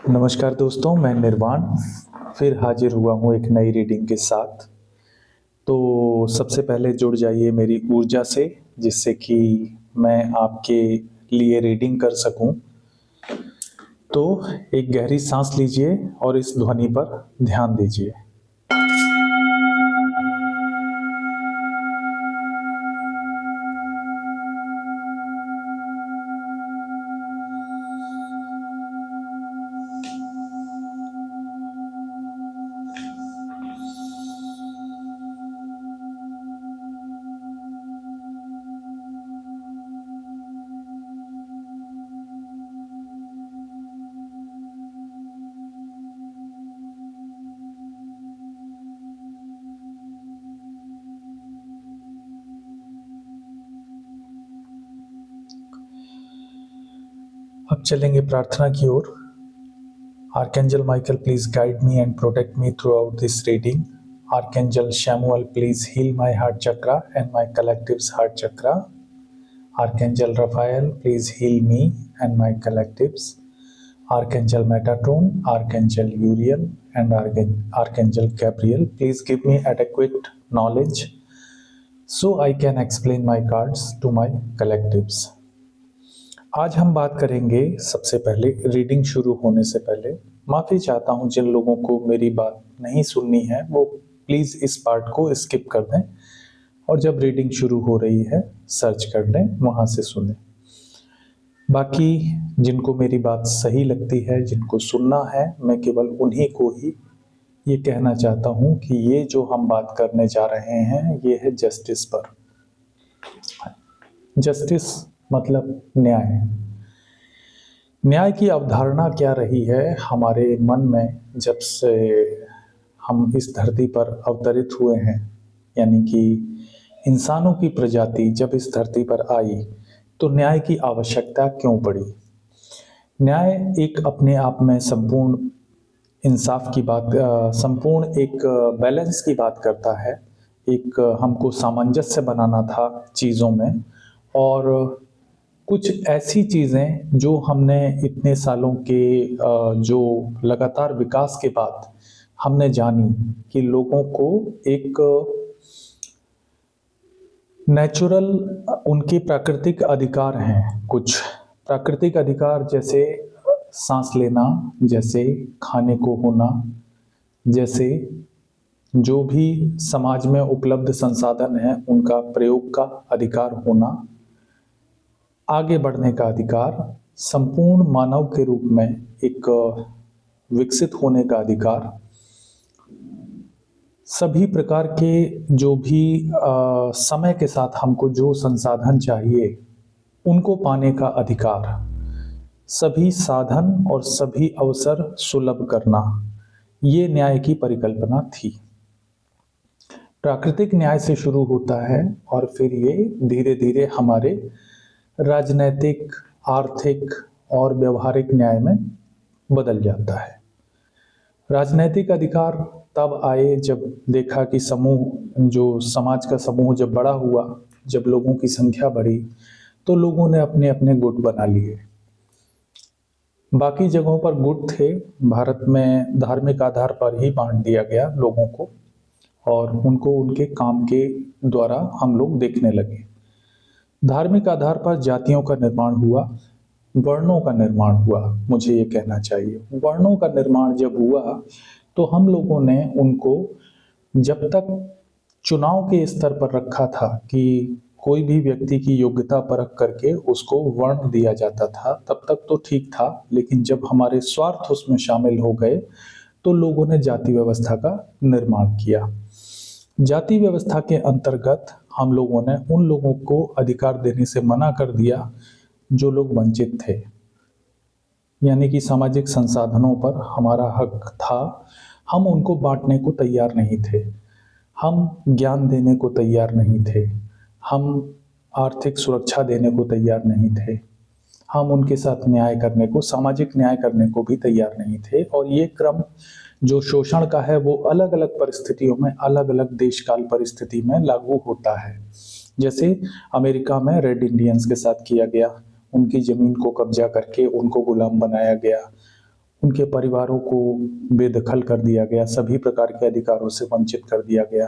नमस्कार दोस्तों, मैं निर्वाण फिर हाजिर हुआ हूँ एक नई रीडिंग के साथ। तो सबसे पहले जुड़ जाइए मेरी ऊर्जा से, जिससे कि मैं आपके लिए रीडिंग कर सकूं। तो एक गहरी सांस लीजिए और इस ध्वनि पर ध्यान दीजिए। अब चलेंगे प्रार्थना की ओर। Archangel Michael, please guide me and protect me throughout this reading. Archangel Shamuel, please heal my heart chakra and my collective's heart chakra. Archangel Raphael, please heal me and my collectives. Archangel Metatron, Archangel Uriel, and Archangel Gabriel, please give me adequate knowledge so I can explain my cards to my collectives. आज हम बात करेंगे, सबसे पहले reading शुरू होने से पहले माफ़ी चाहता हूं जिन लोगों को मेरी बात नहीं सुननी है वो प्लीज़ इस पार्ट को स्किप कर दें और जब रीडिंग शुरू हो रही है सर्च कर लें, वहां से सुनें। बाकी जिनको मेरी बात सही लगती है, जिनको सुनना है, मैं केवल उन्हीं को ही ये कहना चाहता हूं कि ये जो हम बात करने जा रहे हैं ये है जस्टिस पर। जस्टिस मतलब न्याय। न्याय की अवधारणा क्या रही है हमारे मन में जब से हम इस धरती पर अवतरित हुए हैं, यानी कि इंसानों की प्रजाति जब इस धरती पर आई तो न्याय की आवश्यकता क्यों पड़ी। न्याय एक अपने आप में संपूर्ण इंसाफ की बात, संपूर्ण एक बैलेंस की बात करता है। एक हमको सामंजस्य बनाना था चीज़ों में, और कुछ ऐसी चीज़ें जो हमने इतने सालों के जो लगातार विकास के बाद हमने जानी कि लोगों को एक नेचुरल उनके प्राकृतिक अधिकार हैं। कुछ प्राकृतिक अधिकार जैसे सांस लेना, जैसे खाने को होना, जैसे जो भी समाज में उपलब्ध संसाधन है उनका प्रयोग का अधिकार होना, आगे बढ़ने का अधिकार, संपूर्ण मानव के रूप में एक विकसित होने का अधिकार, सभी प्रकार के जो भी समय के साथ हमको जो संसाधन चाहिए उनको पाने का अधिकार, सभी साधन और सभी अवसर सुलभ करना, ये न्याय की परिकल्पना थी। प्राकृतिक न्याय से शुरू होता है और फिर ये धीरे धीरे हमारे राजनैतिक, आर्थिक और व्यवहारिक न्याय में बदल जाता है। राजनैतिक अधिकार तब आए जब देखा कि समूह, जो समाज का समूह जब बड़ा हुआ, जब लोगों की संख्या बढ़ी तो लोगों ने अपने अपने गुट बना लिए। बाकी जगहों पर गुट थे, भारत में धार्मिक आधार पर ही बांट दिया गया लोगों को और उनको उनके काम के द्वारा हम लोग देखने लगे। धार्मिक आधार पर जातियों का निर्माण हुआ, वर्णों का निर्माण हुआ। मुझे ये कहना चाहिए, वर्णों का निर्माण जब हुआ तो हम लोगों ने उनको जब तक चुनाव के स्तर पर रखा था कि कोई भी व्यक्ति की योग्यता परख करके उसको वर्ण दिया जाता था, तब तक तो ठीक था। लेकिन जब हमारे स्वार्थ उसमें शामिल हो गए तो लोगों ने जाति व्यवस्था का निर्माण किया। जाति व्यवस्था के अंतर्गत हम लोगों ने उन लोगों को अधिकार देने से मना कर दिया जो लोग वंचित थे, यानी कि सामाजिक संसाधनों पर हमारा हक था, हम उनको बांटने को तैयार नहीं थे, हम ज्ञान देने को तैयार नहीं थे, हम आर्थिक सुरक्षा देने को तैयार नहीं थे, हम उनके साथ न्याय करने को, सामाजिक न्याय करने को भी तैयार नहीं थे। और ये क्रम जो शोषण का है वो अलग अलग परिस्थितियों में, अलग अलग देश काल परिस्थिति में लागू होता है। जैसे अमेरिका में रेड इंडियंस के साथ किया गया, उनकी जमीन को कब्जा करके उनको गुलाम बनाया गया, उनके परिवारों को बेदखल कर दिया गया, सभी प्रकार के अधिकारों से वंचित कर दिया गया।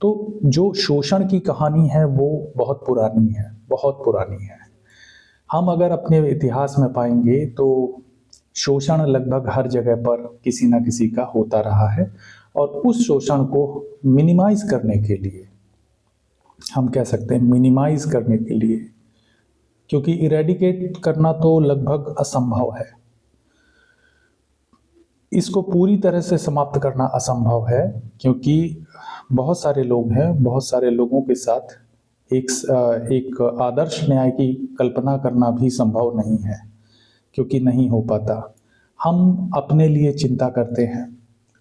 तो जो शोषण की कहानी है वो बहुत पुरानी है, बहुत पुरानी है। हम अगर अपने इतिहास में पाएंगे तो शोषण लगभग हर जगह पर किसी ना किसी का होता रहा है, और उस शोषण को मिनिमाइज करने के लिए, हम कह सकते हैं मिनिमाइज करने के लिए, क्योंकि इरेडिकेट करना तो लगभग असंभव है, इसको पूरी तरह से समाप्त करना असंभव है, क्योंकि बहुत सारे लोग हैं, बहुत सारे लोगों के साथ एक आदर्श न्याय की कल्पना करना भी संभव नहीं है, क्योंकि नहीं हो पाता। हम अपने लिए चिंता करते हैं,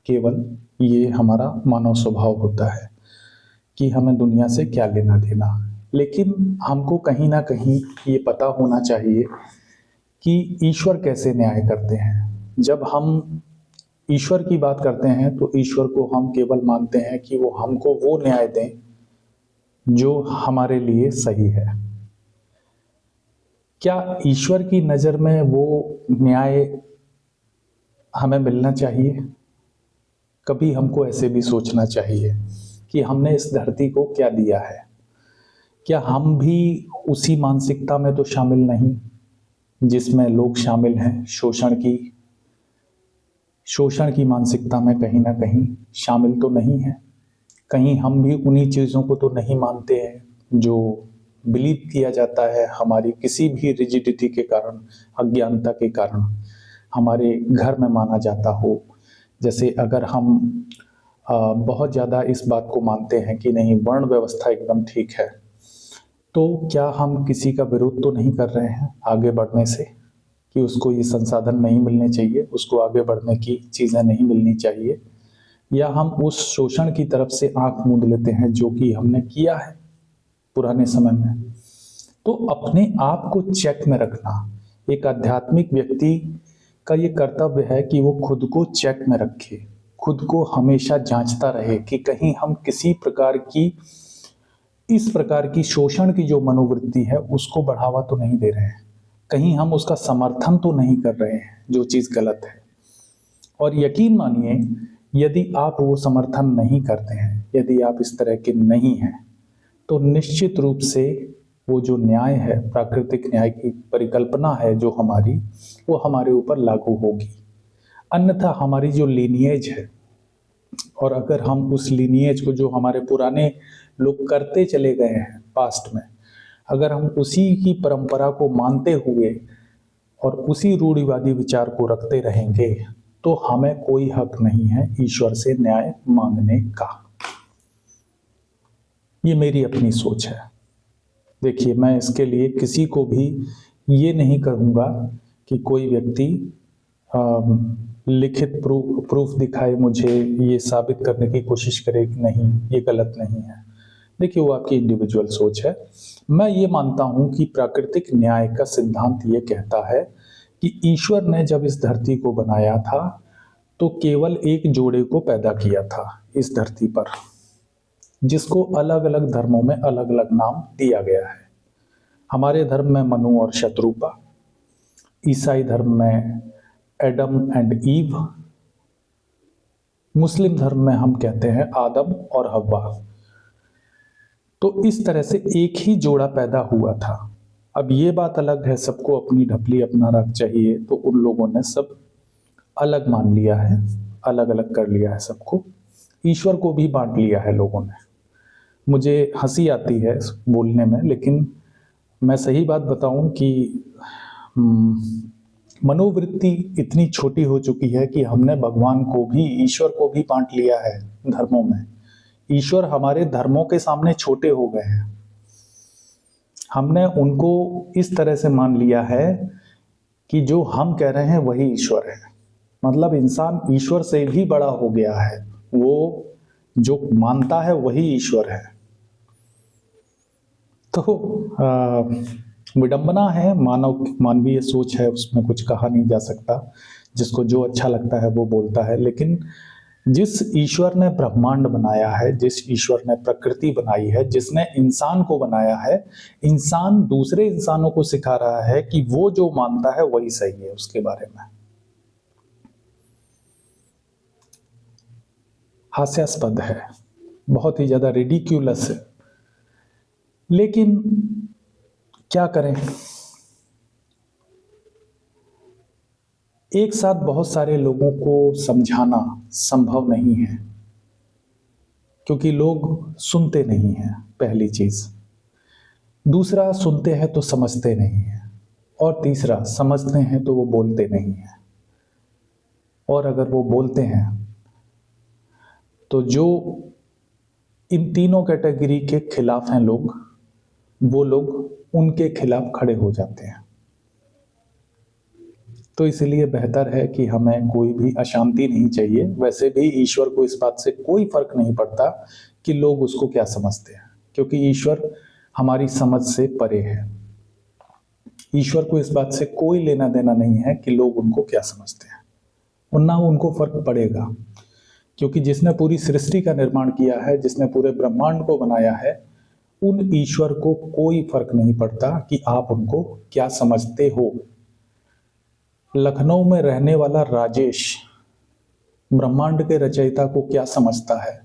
केवल ये हमारा मानव स्वभाव होता है कि हमें दुनिया से क्या लेना देना। लेकिन हमको कहीं ना कहीं ये पता होना चाहिए कि ईश्वर कैसे न्याय करते हैं। जब हम ईश्वर की बात करते हैं तो ईश्वर को हम केवल मानते हैं कि वो हमको वो न्याय दें जो हमारे लिए सही है। क्या ईश्वर की नज़र में वो न्याय हमें मिलना चाहिए? कभी हमको ऐसे भी सोचना चाहिए कि हमने इस धरती को क्या दिया है। क्या हम भी उसी मानसिकता में तो शामिल नहीं जिसमें लोग शामिल हैं? शोषण की मानसिकता में कहीं ना कहीं शामिल तो नहीं है। कहीं हम भी उन्हीं चीज़ों को तो नहीं मानते हैं जो बिलीव किया जाता है हमारी किसी भी रिजिडिटी के कारण, अज्ञानता के कारण हमारे घर में माना जाता हो। जैसे अगर हम बहुत ज़्यादा इस बात को मानते हैं कि नहीं, वर्ण व्यवस्था एकदम ठीक है, तो क्या हम किसी का विरोध तो नहीं कर रहे हैं आगे बढ़ने से, कि उसको ये संसाधन नहीं मिलने चाहिए, उसको आगे बढ़ने की चीज़ें नहीं मिलनी चाहिए? या हम उस शोषण की तरफ से आंख मूंद लेते हैं जो कि हमने किया है पुराने समय में? तो अपने आप को चेक में रखना एक आध्यात्मिक व्यक्ति का ये कर्तव्य है कि वो खुद को चेक में रखे, खुद को हमेशा जांचता रहे कि कहीं हम किसी प्रकार की इस प्रकार की शोषण की जो मनोवृत्ति है उसको बढ़ावा तो नहीं दे रहे हैं, कहीं हम उसका समर्थन तो नहीं कर रहे हैं जो चीज़ गलत है। और यकीन मानिए, यदि आप वो समर्थन नहीं करते हैं, यदि आप इस तरह के नहीं हैं, तो निश्चित रूप से वो जो न्याय है, प्राकृतिक न्याय की परिकल्पना है जो हमारी, वो हमारे ऊपर लागू होगी। अन्यथा हमारी जो लीनिएज है, और अगर हम उस लीनिएज को जो हमारे पुराने लोग करते चले गए हैं पास्ट में, अगर हम उसी की परंपरा को मानते हुए और उसी रूढ़िवादी विचार को रखते रहेंगे, तो हमें कोई हक नहीं है ईश्वर से न्याय मांगने का। ये मेरी अपनी सोच है। देखिए, मैं इसके लिए किसी को भी ये नहीं कहूँगा कि कोई व्यक्ति लिखित प्रूफ दिखाए मुझे, ये साबित करने की कोशिश करे कि नहीं ये गलत नहीं है। देखिए, वो आपकी इंडिविजुअल सोच है। मैं ये मानता हूँ कि प्राकृतिक न्याय का सिद्धांत ये कहता है कि ईश्वर ने जब इस धरती को बनाया था तो केवल एक जोड़े को पैदा किया था इस धरती पर, जिसको अलग अलग धर्मों में अलग अलग नाम दिया गया है। हमारे धर्म में मनु और शत्रुपा, ईसाई धर्म में एडम एंड ईव, मुस्लिम धर्म में हम कहते हैं आदम और हव्वा। तो इस तरह से एक ही जोड़ा पैदा हुआ था। अब ये बात अलग है, सबको अपनी ढपली अपना रख चाहिए, तो उन लोगों ने सब अलग मान लिया है, अलग अलग कर लिया है सबको, ईश्वर को भी बांट लिया है लोगों ने। मुझे हंसी आती है बोलने में, लेकिन मैं सही बात बताऊं कि मनोवृत्ति इतनी छोटी हो चुकी है कि हमने भगवान को भी, ईश्वर को भी बांट लिया है धर्मों में। ईश्वर हमारे धर्मों के सामने छोटे हो गए हैं। हमने उनको इस तरह से मान लिया है कि जो हम कह रहे हैं वही ईश्वर है। मतलब इंसान ईश्वर से भी बड़ा हो गया है, वो जो मानता है वही ईश्वर है। तो विडंबना है, मानवीय सोच है, उसमें कुछ कहा नहीं जा सकता। जिसको जो अच्छा लगता है वो बोलता है। लेकिन जिस ईश्वर ने ब्रह्मांड बनाया है, जिस ईश्वर ने प्रकृति बनाई है, जिसने इंसान को बनाया है, इंसान दूसरे इंसानों को सिखा रहा है कि वो जो मानता है वही सही है उसके बारे में। हास्यास्पद है, बहुत ही ज़्यादा रिडिक्यूलस है। लेकिन क्या करें, एक साथ बहुत सारे लोगों को समझाना संभव नहीं है, क्योंकि लोग सुनते नहीं हैं, पहली चीज। दूसरा, सुनते हैं तो समझते नहीं हैं, और तीसरा, समझते हैं तो वो बोलते नहीं हैं, और अगर वो बोलते हैं तो जो इन तीनों कैटेगरी के खिलाफ हैं लोग, वो लोग उनके खिलाफ खड़े हो जाते हैं। तो इसलिए बेहतर है कि हमें कोई भी अशांति नहीं चाहिए। वैसे भी ईश्वर को इस बात से कोई फर्क नहीं पड़ता कि लोग उसको क्या समझते हैं, क्योंकि ईश्वर हमारी समझ से परे है। ईश्वर को इस बात से कोई लेना देना नहीं है कि लोग उनको क्या समझते हैं, और ना उनको फर्क पड़ेगा, क्योंकि जिसने पूरी सृष्टि का निर्माण किया है, जिसने पूरे ब्रह्मांड को बनाया है, उन ईश्वर को कोई फर्क नहीं पड़ता कि आप उनको क्या समझते हो। लखनऊ में रहने वाला राजेश ब्रह्मांड के रचयिता को क्या समझता है?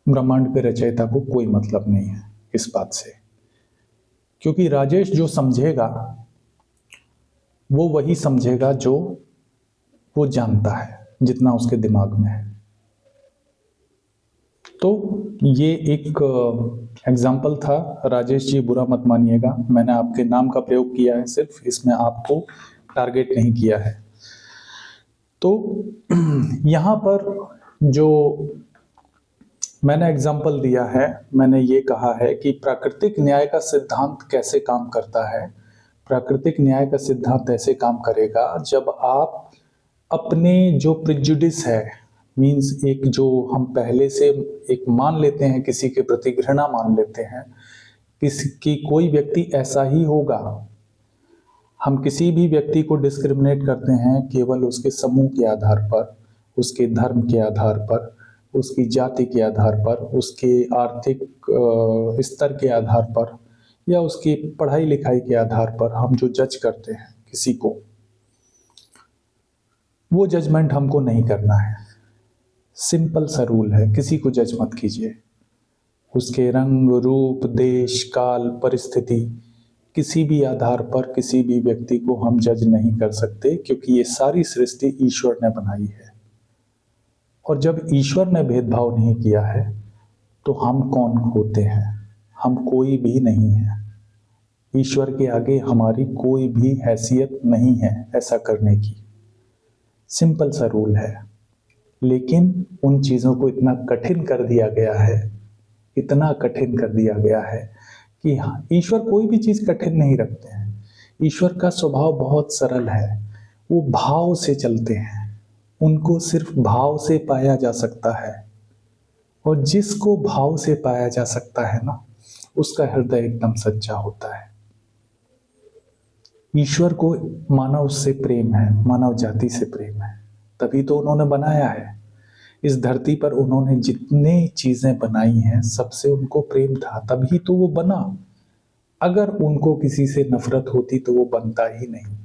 ब्रह्मांड के रचयिता को कोई मतलब नहीं है इस बात से, क्योंकि राजेश जो समझेगा वो वही समझेगा जो वो जानता है, जितना उसके दिमाग में है। तो ये एक एग्जाम्पल था। राजेश जी, बुरा मत मानिएगा, मैंने आपके नाम का प्रयोग किया है, सिर्फ इसमें आपको टारगेट नहीं किया है। तो यहाँ पर जो मैंने एग्जाम्पल दिया है, मैंने ये कहा है कि प्राकृतिक न्याय का सिद्धांत कैसे काम करता है। प्राकृतिक न्याय का सिद्धांत ऐसे काम करेगा जब आप अपने जो प्रिजुडिस है, मीन्स एक जो हम पहले से एक मान लेते हैं, किसी के प्रति घृणा मान लेते हैं, किसी कोई व्यक्ति ऐसा ही होगा। हम किसी भी व्यक्ति को डिस्क्रिमिनेट करते हैं केवल उसके समूह के आधार पर, उसके धर्म के आधार पर, उसकी जाति के आधार पर, उसके आर्थिक स्तर के आधार पर, या उसकी पढ़ाई लिखाई के आधार पर हम जो जज करते हैं किसी को, वो जजमेंट हमको नहीं करना है। सिंपल सा रूल है, किसी को जज मत कीजिए। उसके रंग, रूप, देश, काल, परिस्थिति, किसी भी आधार पर किसी भी व्यक्ति को हम जज नहीं कर सकते, क्योंकि ये सारी सृष्टि ईश्वर ने बनाई है। और जब ईश्वर ने भेदभाव नहीं किया है तो हम कौन होते हैं? हम कोई भी नहीं है। ईश्वर के आगे हमारी कोई भी हैसियत नहीं है ऐसा करने की। सिंपल सा रूल है, लेकिन उन चीज़ों को इतना कठिन कर दिया गया है, इतना कठिन कर दिया गया है कि हाँ, ईश्वर कोई भी चीज़ कठिन नहीं रखते हैं। ईश्वर का स्वभाव बहुत सरल है, वो भाव से चलते हैं, उनको सिर्फ भाव से पाया जा सकता है। और जिसको भाव से पाया जा सकता है ना, उसका हृदय एकदम सच्चा होता है। ईश्वर को मानव से प्रेम है, मानव जाति से प्रेम है, तभी तो उन्होंने बनाया है। इस धरती पर उन्होंने जितने चीजें बनाई हैं, सबसे उनको प्रेम था, तभी तो वो बना। अगर उनको किसी से नफरत होती तो वो बनता ही नहीं।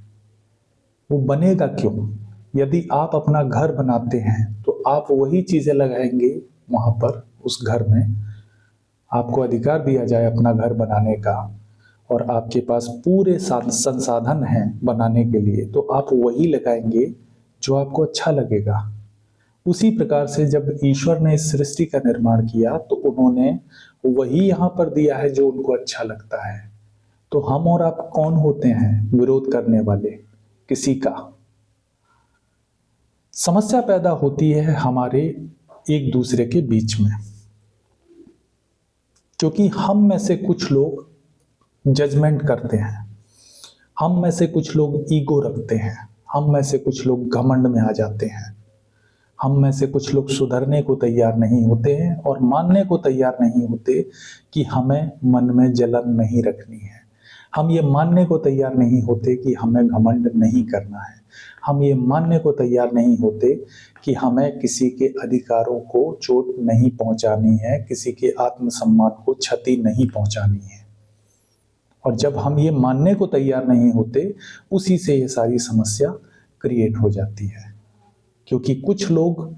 वो बनेगा क्यों? यदि आप अपना घर बनाते हैं तो आप वही चीजें लगाएंगे वहां पर, उस घर में। आपको अधिकार दिया जाए अपना घर बनाने का, और आपके पास पूरे संसाधन हैं बनाने के लिए, तो आप वही लगाएंगे जो आपको अच्छा लगेगा। उसी प्रकार से जब ईश्वर ने इस सृष्टि का निर्माण किया तो उन्होंने वही यहाँ पर दिया है जो उनको अच्छा लगता है। तो हम और आप कौन होते हैं विरोध करने वाले किसी का? समस्या पैदा होती है हमारे एक दूसरे के बीच में, क्योंकि हम में से कुछ लोग जजमेंट करते हैं, हम में से कुछ लोग ईगो रखते हैं, हम में से कुछ लोग घमंड में आ जाते हैं, हम में से कुछ लोग सुधरने को तैयार नहीं होते हैं और मानने को तैयार नहीं होते कि हमें मन में जलन नहीं रखनी है। हम ये मानने को तैयार नहीं होते कि हमें घमंड नहीं करना है। हम ये मानने को तैयार नहीं होते कि हमें किसी के अधिकारों को चोट नहीं पहुंचानी है, किसी के आत्मसम्मान को क्षति नहीं पहुंचानी है। और जब हम ये मानने को तैयार नहीं होते, उसी से ये सारी समस्या क्रिएट हो जाती है। क्योंकि कुछ लोग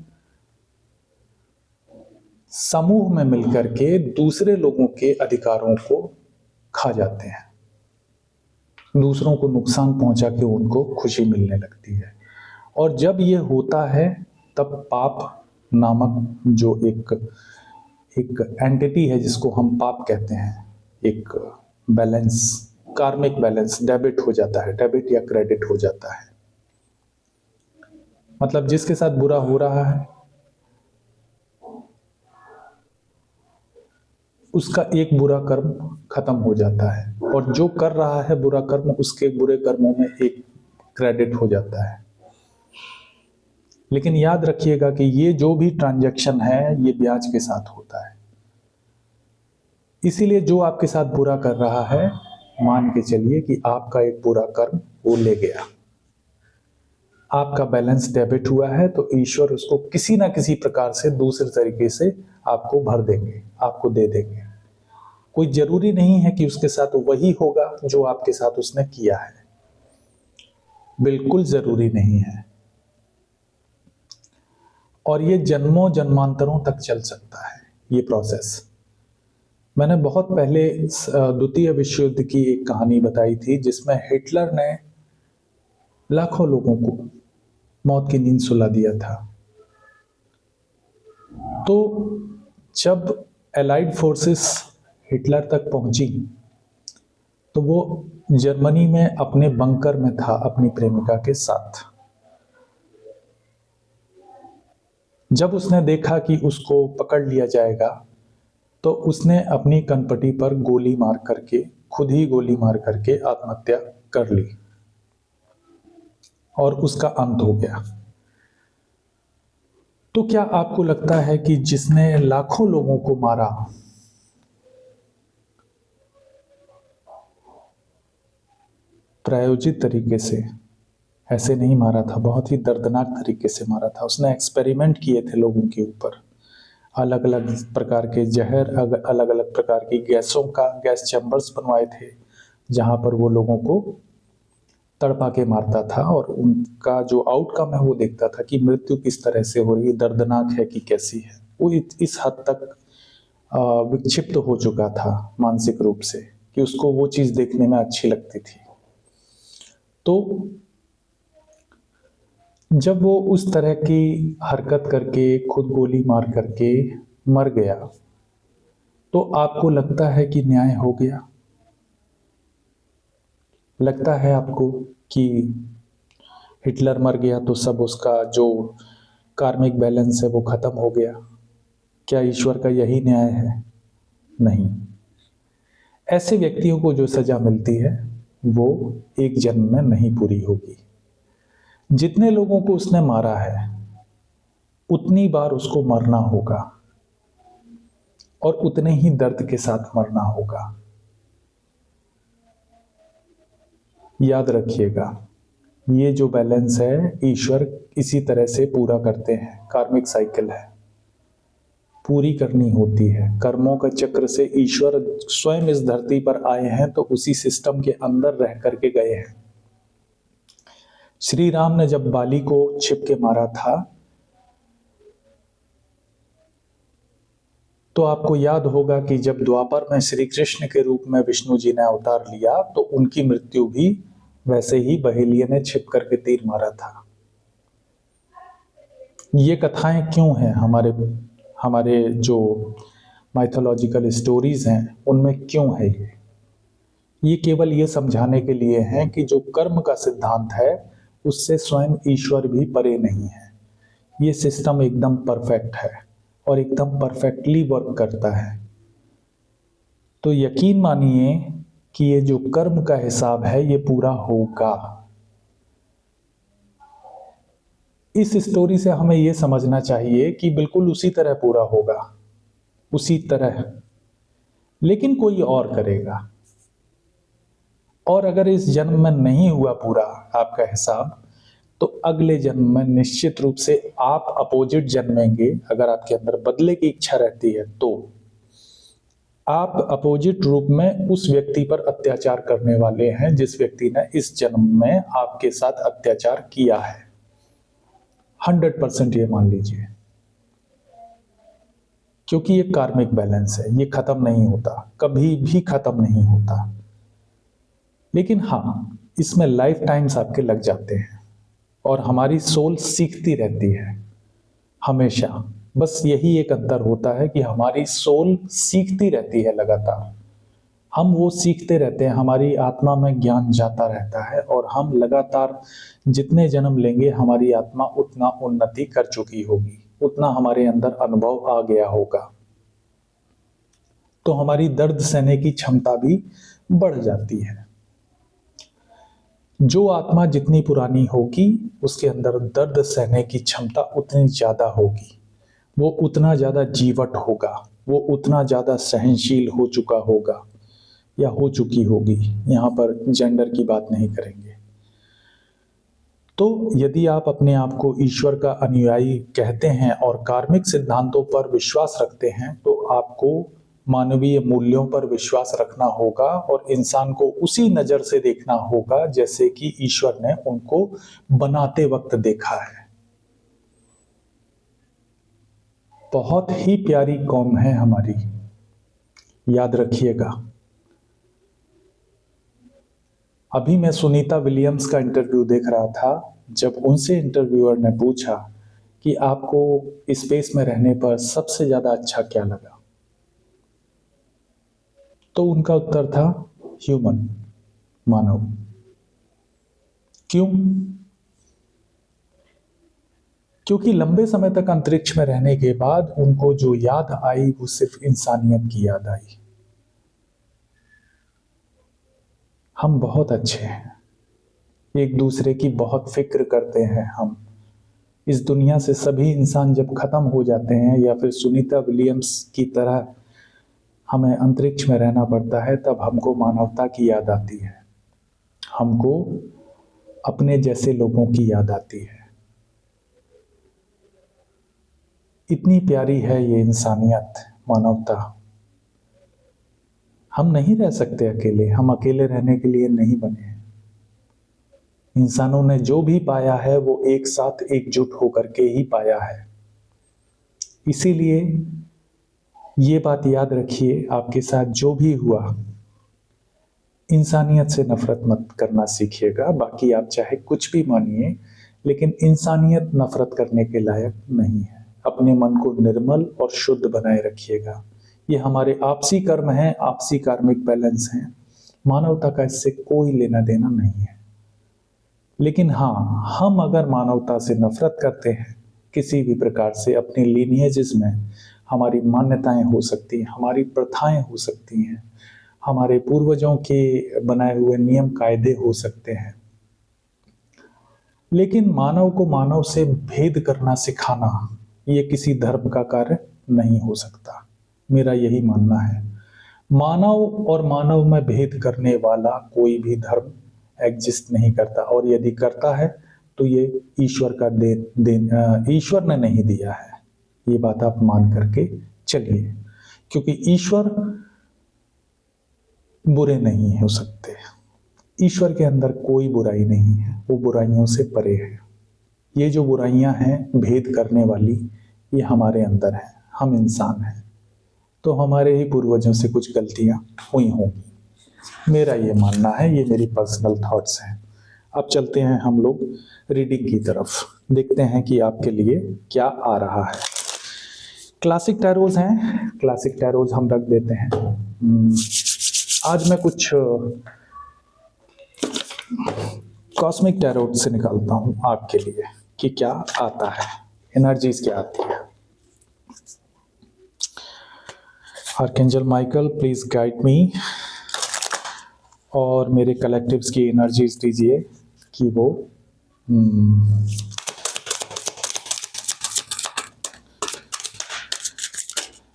समूह में मिलकर के दूसरे लोगों के अधिकारों को खा जाते हैं, दूसरों को नुकसान पहुंचा के उनको खुशी मिलने लगती है। और जब ये होता है तब पाप नामक जो एक एंटिटी है जिसको हम पाप कहते हैं, एक बैलेंस, कार्मिक बैलेंस डेबिट हो जाता है, डेबिट या क्रेडिट हो जाता है। मतलब जिसके साथ बुरा हो रहा है उसका एक बुरा कर्म खत्म हो जाता है, और जो कर रहा है बुरा कर्म उसके बुरे कर्मों में एक क्रेडिट हो जाता है। लेकिन याद रखिएगा कि ये जो भी ट्रांजैक्शन है ये ब्याज के साथ होता है। इसीलिए जो आपके साथ बुरा कर रहा है, मान के चलिए कि आपका एक बुरा कर्म वो ले गया, आपका बैलेंस डेबिट हुआ है, तो ईश्वर उसको किसी ना किसी प्रकार से दूसरे तरीके से आपको भर देंगे, आपको दे देंगे। कोई जरूरी नहीं है कि उसके साथ वही होगा जो आपके साथ उसने किया है, बिल्कुल जरूरी नहीं है। और ये जन्मों जन्मांतरों तक चल सकता है ये प्रोसेस। मैंने बहुत पहले द्वितीय विश्व युद्ध की एक कहानी बताई थी जिसमें हिटलर ने लाखों लोगों को मौत की नींद सुला दिया था। तो जब एलाइड फोर्सेस हिटलर तक पहुंची तो वो जर्मनी में अपने बंकर में था अपनी प्रेमिका के साथ। जब उसने देखा कि उसको पकड़ लिया जाएगा तो उसने अपनी कनपटी पर गोली मार करके, खुद ही गोली मार करके आत्महत्या कर ली और उसका अंत हो गया। तो क्या आपको लगता है कि जिसने लाखों लोगों को मारा प्रायोजित तरीके से, ऐसे नहीं मारा था, बहुत ही दर्दनाक तरीके से मारा था। उसने एक्सपेरिमेंट किए थे लोगों के ऊपर, अलग अलग प्रकार के जहर, अलग अलग प्रकार की गैसों का गैस चैम्बर्स बनवाए थे जहां पर वो लोगों को तड़पा के मारता था, और उनका जो आउटकम है वो देखता था कि मृत्यु किस तरह से हो रही है, दर्दनाक है कि कैसी है। वो इस हद तक विक्षिप्त हो चुका था मानसिक रूप से कि उसको वो चीज देखने में अच्छी लगती थी। तो जब वो उस तरह की हरकत करके, खुद गोली मार करके मर गया, तो आपको लगता है कि न्याय हो गया? लगता है आपको कि हिटलर मर गया तो सब उसका जो कार्मिक बैलेंस है वो खत्म हो गया? क्या ईश्वर का यही न्याय है? नहीं। ऐसे व्यक्तियों को जो सजा मिलती है वो एक जन्म में नहीं पूरी होगी। जितने लोगों को उसने मारा है उतनी बार उसको मरना होगा और उतने ही दर्द के साथ मरना होगा। याद रखिएगा, ये जो बैलेंस है ईश्वर इसी तरह से पूरा करते हैं। कार्मिक साइकिल है, पूरी करनी होती है। कर्मों का चक्र से ईश्वर स्वयं इस धरती पर आए हैं तो उसी सिस्टम के अंदर रह करके गए हैं। श्री राम ने जब बाली को छिप के मारा था तो आपको याद होगा कि जब द्वापर में श्री कृष्ण के रूप में विष्णु जी ने अवतार लिया तो उनकी मृत्यु भी वैसे ही बहेलिये ने छिप करके तीर मारा था। ये कथाएं क्यों हैं हमारे जो माइथोलॉजिकल स्टोरीज हैं उनमें क्यों है ये केवल ये समझाने के लिए है कि जो कर्म का सिद्धांत है उससे स्वयं ईश्वर भी परे नहीं है। ये सिस्टम एकदम परफेक्ट है और एकदम परफेक्टली वर्क करता है। तो यकीन मानिए कि ये जो कर्म का हिसाब है ये पूरा होगा। इस स्टोरी से हमें ये समझना चाहिए कि बिल्कुल उसी तरह पूरा होगा, उसी तरह, लेकिन कोई और करेगा। और अगर इस जन्म में नहीं हुआ पूरा आपका हिसाब तो अगले जन्म में निश्चित रूप से आप अपोजिट जन्मेंगे। अगर आपके अंदर बदले की इच्छा रहती है तो आप अपोजिट रूप में उस व्यक्ति पर अत्याचार करने वाले हैं जिस व्यक्ति ने इस जन्म में आपके साथ अत्याचार किया है। 100% ये मान लीजिए। क्योंकि ये कार्मिक बैलेंस है, ये खत्म नहीं होता, कभी भी खत्म नहीं होता। लेकिन हाँ, इसमें लाइफ टाइम्स आपके लग जाते हैं और हमारी सोल सीखती रहती है हमेशा। बस यही एक अंतर होता है कि हमारी सोल सीखती रहती है लगातार। हम वो सीखते रहते हैं, हमारी आत्मा में ज्ञान जाता रहता है और हम लगातार जितने जन्म लेंगे हमारी आत्मा उतना उन्नति कर चुकी होगी, उतना हमारे अंदर अनुभव आ गया होगा, तो हमारी दर्द सहने की क्षमता भी बढ़ जाती है। जो आत्मा जितनी पुरानी होगी उसके अंदर दर्द सहने की क्षमता उतनी ज्यादा होगी, वो उतना ज्यादा जीवट होगा, वो उतना ज्यादा सहनशील हो चुका होगा या हो चुकी होगी। यहाँ पर जेंडर की बात नहीं करेंगे। तो यदि आप अपने आप को ईश्वर का अनुयायी कहते हैं और कार्मिक सिद्धांतों पर विश्वास रखते हैं, तो आपको मानवीय मूल्यों पर विश्वास रखना होगा और इंसान को उसी नजर से देखना होगा जैसे कि ईश्वर ने उनको बनाते वक्त देखा है। बहुत ही प्यारी कौम है हमारी, याद रखिएगा। अभी मैं सुनीता विलियम्स का इंटरव्यू देख रहा था। जब उनसे इंटरव्यूअर ने पूछा कि आपको स्पेस में रहने पर सबसे ज्यादा अच्छा क्या लगा, तो उनका उत्तर था ह्यूमन, मानव। क्यों? क्योंकि लंबे समय तक अंतरिक्ष में रहने के बाद उनको जो याद आई वो सिर्फ इंसानियत की याद आई। हम बहुत अच्छे हैं, एक दूसरे की बहुत फिक्र करते हैं। हम इस दुनिया से सभी इंसान जब खत्म हो जाते हैं या फिर सुनीता विलियम्स की तरह हमें अंतरिक्ष में रहना पड़ता है, तब हमको मानवता की याद आती है, हमको अपने जैसे लोगों की याद आती है। इतनी प्यारी है ये इंसानियत, मानवता। हम नहीं रह सकते अकेले, हम अकेले रहने के लिए नहीं बने हैं। इंसानों ने जो भी पाया है वो एक साथ एकजुट होकर के ही पाया है। इसीलिए ये बात याद रखिए, आपके साथ जो भी हुआ, इंसानियत से नफरत मत करना सीखिएगा। बाकी आप चाहे कुछ भी मानिए, लेकिन इंसानियत नफरत करने के लायक नहीं है। अपने मन को निर्मल और शुद्ध बनाए रखिएगा। ये हमारे आपसी कर्म हैं, आपसी कार्मिक बैलेंस हैं। मानवता का इससे कोई लेना देना नहीं है। लेकिन हाँ, हम अगर मानवता से नफरत करते हैं किसी भी प्रकार से, अपने लीनिएजेस में हमारी मान्यताएं हो सकती हैं, हमारी प्रथाएं हो सकती हैं, हमारे पूर्वजों के बनाए हुए नियम कायदे हो सकते हैं, लेकिन मानव को मानव से भेद करना सिखाना ये किसी धर्म का कार्य नहीं हो सकता। मेरा यही मानना है। मानव और मानव में भेद करने वाला कोई भी धर्म एग्जिस्ट नहीं करता, और यदि करता है तो ये ईश्वर का ईश्वर ने नहीं दिया है। ये बात आप मान करके चलिए, क्योंकि ईश्वर बुरे नहीं हो सकते। ईश्वर के अंदर कोई बुराई नहीं है, वो बुराइयों से परे है। ये जो बुराइयां हैं भेद करने वाली, ये हमारे अंदर है। हम इंसान हैं, तो हमारे ही पूर्वजों से कुछ गलतियां हुई होंगी। मेरा ये मानना है, ये मेरी पर्सनल थॉट्स हैं। अब चलते हैं हम लोग रीडिंग की तरफ, देखते हैं कि आपके लिए क्या आ रहा है। क्लासिक टैरोज हैं, क्लासिक टैरोज हम रख देते हैं। आज मैं कुछ कॉस्मिक टैरोट से निकालता हूं आपके लिए कि क्या आता है, एनर्जीज क्या आती है। आर्कएंजल माइकल प्लीज गाइड मी, और मेरे कलेक्टिव्स की एनर्जीज दीजिए कि वो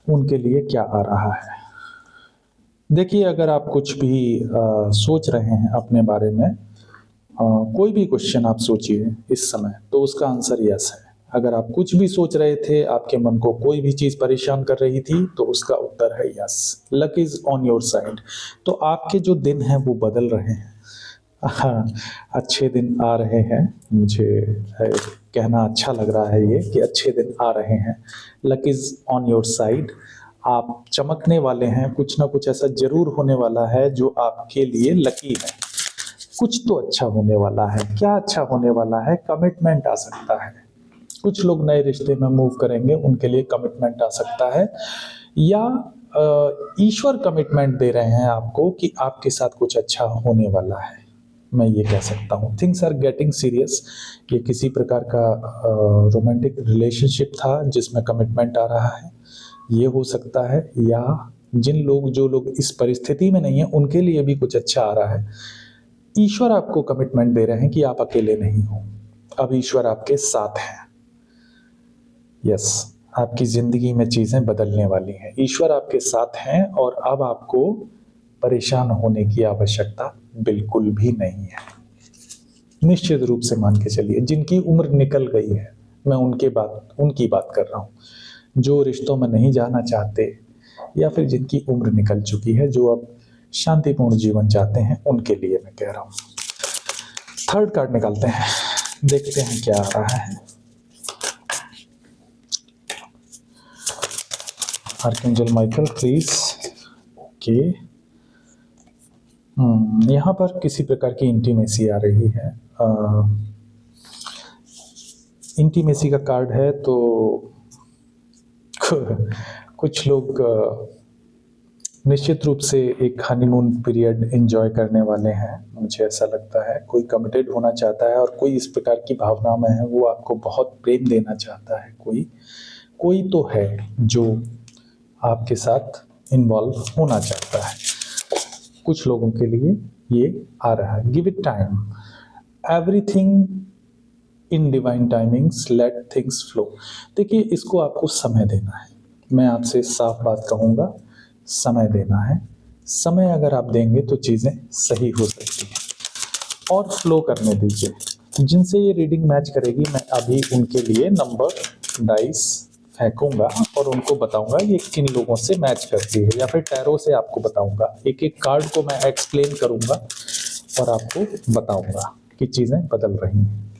उनके लिए क्या आ रहा है। देखिए, अगर आप कुछ भी सोच रहे हैं अपने बारे में, कोई भी क्वेश्चन आप सोचिए इस समय, तो उसका आंसर यस है। अगर आप कुछ भी सोच रहे थे, आपके मन को कोई भी चीज परेशान कर रही थी, तो उसका उत्तर है yes. Luck is on your side. तो आपके जो दिन हैं वो बदल रहे हैं, हाँ, अच्छे दिन आ रहे हैं। मुझे कहना अच्छा लग रहा है ये कि अच्छे दिन आ रहे हैं। Luck is on your side. आप चमकने वाले हैं, कुछ ना कुछ ऐसा ज़रूर होने वाला है जो आपके लिए लकी है। कुछ तो अच्छा होने वाला है। क्या अच्छा होने वाला है? कमिटमेंट आ सकता है। कुछ लोग नए रिश्ते में मूव करेंगे, उनके लिए कमिटमेंट आ सकता है, या ईश्वर कमिटमेंट दे रहे हैं आपको कि आपके साथ कुछ अच्छा होने वाला है। मैं ये कह सकता हूँ थिंग्स आर गेटिंग सीरियस। ये किसी प्रकार का रोमांटिक रिलेशनशिप था जिसमें कमिटमेंट आ रहा है, ये हो सकता है। या जो लोग इस परिस्थिति में नहीं है उनके लिए भी कुछ अच्छा आ रहा है। ईश्वर आपको कमिटमेंट दे रहे हैं कि आप अकेले नहीं हो, अब ईश्वर आपके साथ है। यस, आपकी जिंदगी में चीजें बदलने वाली हैं, ईश्वर आपके साथ हैं और अब आपको परेशान होने की आवश्यकता बिल्कुल भी नहीं है। निश्चित रूप से मान के चलिए, जिनकी उम्र निकल गई है, मैं उनकी बात कर रहा हूँ, जो रिश्तों में नहीं जाना चाहते या फिर जिनकी उम्र निकल चुकी है, जो अब शांतिपूर्ण जीवन चाहते हैं, उनके लिए मैं कह रहा हूँ। थर्ड कार्ड निकालते हैं, देखते हैं क्या आ रहा है। Archangel Michael please. ओके, यहाँ पर किसी प्रकार की इंटीमेसी आ रही है। इंटीमेसी का कार्ड है तो कुछ लोग निश्चित रूप से एक हनीमून पीरियड एंजॉय करने वाले हैं, मुझे ऐसा लगता है। कोई कमिटेड होना चाहता है और कोई इस प्रकार की भावना में है, वो आपको बहुत प्रेम देना चाहता है। कोई तो है जो आपके साथ इन्वॉल्व होना चाहता है। कुछ लोगों के लिए ये आ रहा है। Give it time, everything in divine timings, let things flow. देखिए, इसको आपको समय देना है। मैं आपसे साफ बात कहूँगा, समय देना है। समय अगर आप देंगे तो चीज़ें सही हो सकती हैं और फ्लो करने दीजिए। जिनसे ये रीडिंग मैच करेगी, मैं अभी उनके लिए नंबर डाइस फेंकूंगा और उनको बताऊंगा ये किन लोगों से मैच करती है, या फिर टैरो से आपको बताऊंगा। एक एक कार्ड को मैं एक्सप्लेन करूंगा और आपको बताऊंगा कि चीज़ें बदल रही हैं।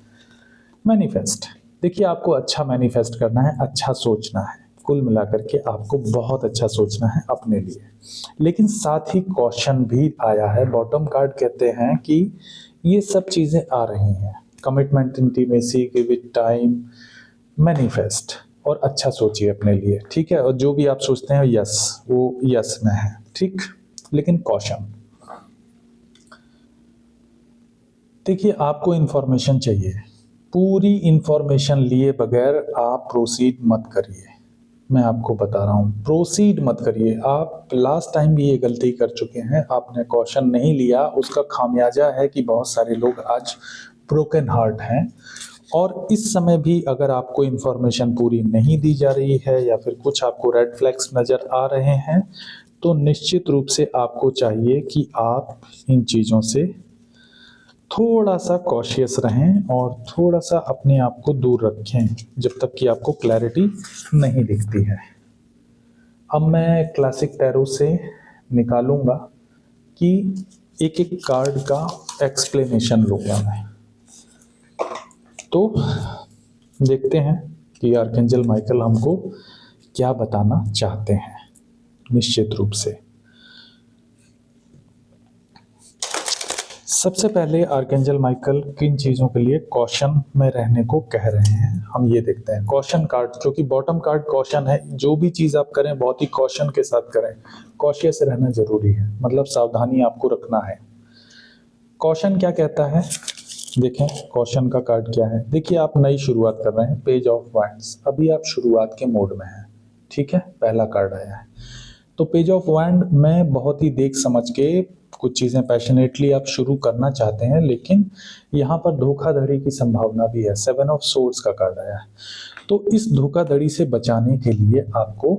मैनिफेस्ट, देखिए, आपको अच्छा मैनिफेस्ट करना है, अच्छा सोचना है। कुल मिलाकर के आपको बहुत अच्छा सोचना है अपने लिए, लेकिन साथ ही कॉशन भी आया है। बॉटम कार्ड कहते हैं कि ये सब चीज़ें आ रही हैं, commitment, intimacy, give it time, manifest, और अच्छा सोचिए अपने लिए, ठीक है। और जो भी आप सोचते हैं यस, वो यस में है, ठीक। लेकिन कॉशन, देखिए, आपको इंफॉर्मेशन चाहिए। पूरी इंफॉर्मेशन लिए बगैर आप प्रोसीड मत करिए। मैं आपको बता रहा हूँ, प्रोसीड मत करिए। आप लास्ट टाइम भी ये गलती कर चुके हैं, आपने कॉशन नहीं लिया। उसका खामियाजा है कि बहुत सारे लोग आज ब्रोकन हार्ट हैं। और इस समय भी अगर आपको इंफॉर्मेशन पूरी नहीं दी जा रही है या फिर कुछ आपको रेड फ्लैग्स नज़र आ रहे हैं, तो निश्चित रूप से आपको चाहिए कि आप इन चीज़ों से थोड़ा सा कॉशियस रहें और थोड़ा सा अपने आप को दूर रखें जब तक कि आपको क्लैरिटी नहीं दिखती है। अब मैं क्लासिक टैरो से निकालूंगा कि एक एक कार्ड का एक्सप्लेनेशन लूंगा मैं। तो देखते हैं कि आर्कएंजल माइकल हमको क्या बताना चाहते हैं। निश्चित रूप से सबसे पहले आर्कएंजल माइकल किन चीज़ों के लिए कॉशन में रहने को कह रहे हैं, हम ये देखते हैं। कॉशन कार्ड, जो कि बॉटम कार्ड कॉशन है। जो भी चीज़ आप करें बहुत ही कॉशन के साथ करें, कॉशियस रहना जरूरी है, मतलब सावधानी आपको रखना है। कॉशन क्या कहता है, देखें कॉशन का कार्ड क्या है। देखिए, आप नई शुरुआत कर रहे हैं, पेज ऑफ वैंड्स, अभी आप शुरुआत के मोड में हैं, ठीक है। पहला कार्ड आया है तो पेज ऑफ वैंड में बहुत ही देख समझ के कुछ चीज़ें पैशनेटली आप शुरू करना चाहते हैं, लेकिन यहाँ पर धोखाधड़ी की संभावना भी है। 7 ऑफ सोर्ड्स का कार्ड आया है, तो इस धोखाधड़ी से बचाने के लिए आपको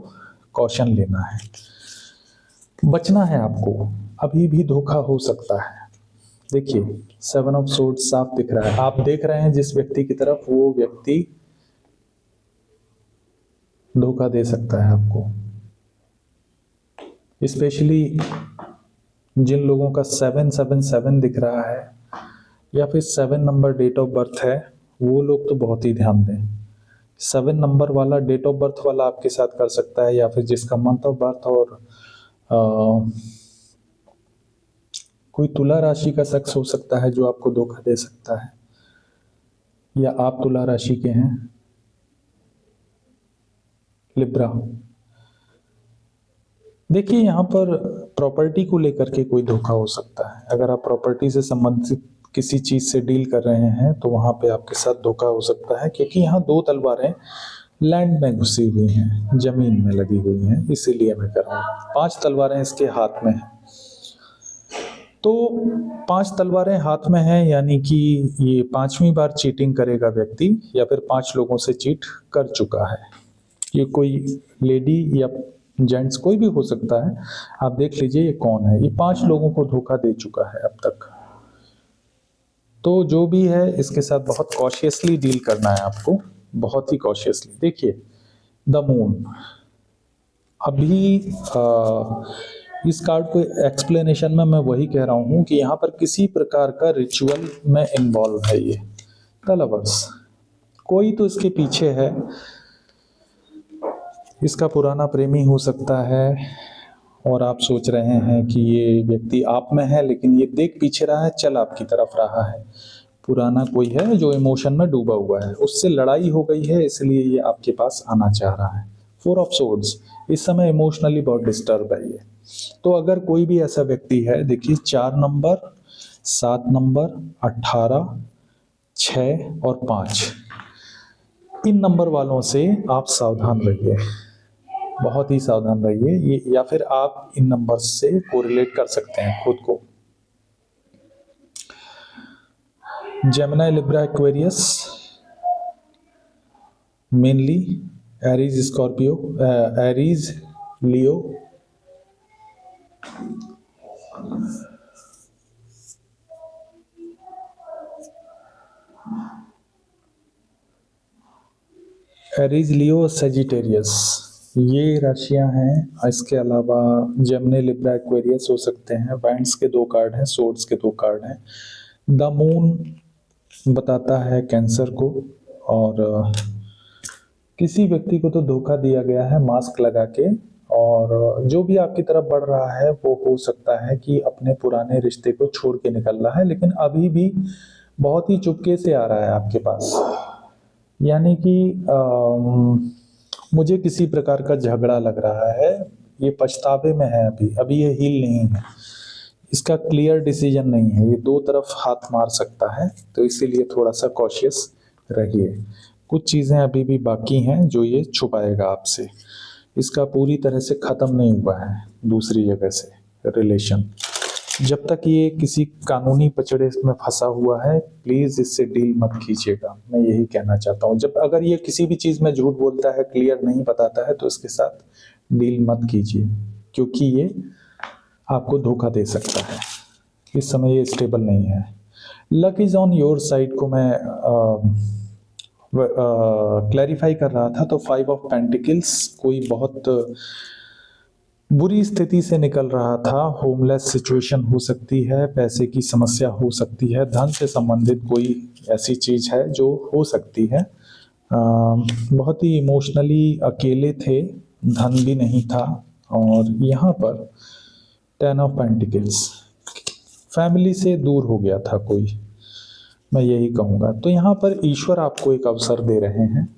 कॉशन लेना है, बचना है आपको। अभी भी धोखा हो सकता है। देखिए, 7 ऑफ सोर्ड्स साफ दिख रहा है। आप देख रहे हैं जिस व्यक्ति की तरफ, वो व्यक्ति धोखा दे सकता है आपको। स्पेशली जिन लोगों का 777 दिख रहा है, या फिर 7 नंबर डेट ऑफ बर्थ है, वो लोग तो बहुत ही ध्यान दें। 7 नंबर वाला डेट ऑफ बर्थ वाला आपके साथ कर सकता है, या फिर जिसका मंथ ऑफ बर्थ और कोई तुला राशि का शख्स हो सकता है जो आपको धोखा दे सकता है, या आप तुला राशि के हैं। लिब्रा, देखिए यहाँ पर प्रॉपर्टी को लेकर के कोई धोखा हो सकता है। अगर आप प्रॉपर्टी से संबंधित किसी चीज से डील कर रहे हैं तो वहां पे आपके साथ धोखा हो सकता है, क्योंकि यहाँ 2 तलवारें लैंड में घुसी हुई हैं, जमीन में लगी हुई हैं, इसीलिए मैं कर रहा हूँ। 5 तलवारें इसके हाथ में हैं। तो 5 तलवारें हाथ में हैं, यानी कि ये 5वीं बार चीटिंग करेगा व्यक्ति, या फिर 5 लोगों से चीट कर चुका है। ये कोई लेडी या जेंट्स कोई भी हो सकता है, आप देख लीजिए ये कौन है। ये 5 लोगों को धोखा दे चुका है अब तक। तो जो भी है इसके साथ बहुत कॉशियसली डील करना है आपको, बहुत ही कॉशियसली। देखिए द मून, अभी इस कार्ड को एक्सप्लेनेशन में मैं वही कह रहा हूँ कि यहाँ पर किसी प्रकार का रिचुअल में इन्वॉल्व है। ये द लवर्स, कोई तो इसके पीछे है। इसका पुराना प्रेमी हो सकता है, और आप सोच रहे हैं कि ये व्यक्ति आप में है, लेकिन ये देख पीछे रहा है, चल आपकी तरफ रहा है। पुराना कोई है जो इमोशन में डूबा हुआ है, उससे लड़ाई हो गई है, इसलिए ये आपके पास आना चाह रहा है। 4 ऑफ सोर्ड्स, इस समय इमोशनली बहुत डिस्टर्ब है ये। तो अगर कोई भी ऐसा व्यक्ति है, देखिए 4 नंबर, 7 नंबर, 18, 6 और 5, इन नंबर वालों से आप सावधान रहिए, बहुत ही सावधान रहिए। ये, या फिर आप इन नंबर्स से कोरिलेट कर सकते हैं खुद को। Gemini, Libra, Aquarius, mainly Aries, Scorpio, Aries, Leo, Aries, Leo, Sagittarius, ये राशियां हैं। इसके अलावा जेमिनी, लिब्रा, एक्वेरियस हो सकते हैं। वाइंड्स के 2 कार्ड हैं, सोर्ड्स के 2 कार्ड हैं। द मून बताता है कैंसर को, और किसी व्यक्ति को तो धोखा दिया गया है मास्क लगा के, और जो भी आपकी तरफ बढ़ रहा है वो हो सकता है कि अपने पुराने रिश्ते को छोड़ के निकल रहा है, लेकिन अभी भी बहुत ही चुपके से आ रहा है आपके पास। यानी कि मुझे किसी प्रकार का झगड़ा लग रहा है, ये पछतावे में है, अभी ये हील नहीं है, इसका क्लियर डिसीजन नहीं है, ये 2 तरफ हाथ मार सकता है। तो इसीलिए थोड़ा सा कॉशियस रहिए। कुछ चीज़ें अभी भी बाकी हैं जो ये छुपाएगा आपसे। इसका पूरी तरह से ख़त्म नहीं हुआ है दूसरी जगह से रिलेशन। जब तक ये किसी कानूनी पचड़े में फंसा हुआ है, प्लीज़ इससे डील मत कीजिएगा, मैं यही कहना चाहता हूँ। जब अगर ये किसी भी चीज़ में झूठ बोलता है, क्लियर नहीं बताता है, तो इसके साथ डील मत कीजिए, क्योंकि ये आपको धोखा दे सकता है। इस समय ये स्टेबल नहीं है। Luck is on your side को मैं क्लैरिफाई कर रहा था, तो 5 ऑफ पेंटिकल्स, कोई बहुत बुरी स्थिति से निकल रहा था, होमलेस सिचुएशन हो सकती है, पैसे की समस्या हो सकती है, धन से संबंधित कोई ऐसी चीज़ है जो हो सकती है। बहुत ही इमोशनली अकेले थे, धन भी नहीं था, और यहाँ पर 10 ऑफ पेंटिकल्स, फैमिली से दूर हो गया था कोई, मैं यही कहूँगा। तो यहाँ पर ईश्वर आपको एक अवसर दे रहे हैं।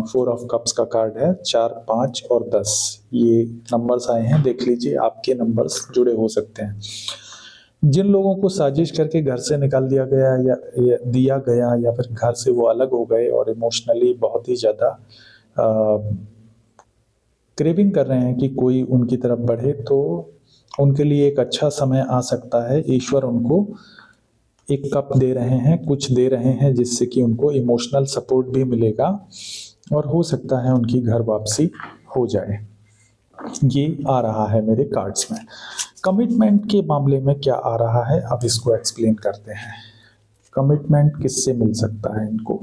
4 ऑफ कप्स का कार्ड है, 4, 5 और 10 ये नंबर्स आए हैं, देख लीजिए आपके नंबर्स जुड़े हो सकते हैं। जिन लोगों को साजिश करके घर से निकाल दिया गया या फिर घर से वो अलग हो गए और इमोशनली बहुत ही ज़्यादा क्रेविंग कर रहे हैं कि कोई उनकी तरफ बढ़े, तो उनके लिए एक अच्छा समय आ सकता है। ईश्वर उनको एक कप दे रहे हैं, कुछ दे रहे हैं, जिससे कि उनको इमोशनल सपोर्ट भी मिलेगा, और हो सकता है उनकी घर वापसी हो जाए। ये आ रहा है मेरे कार्ड्स में। कमिटमेंट के मामले में क्या आ रहा है, अब इसको एक्सप्लेन करते हैं। कमिटमेंट किससे मिल सकता है इनको?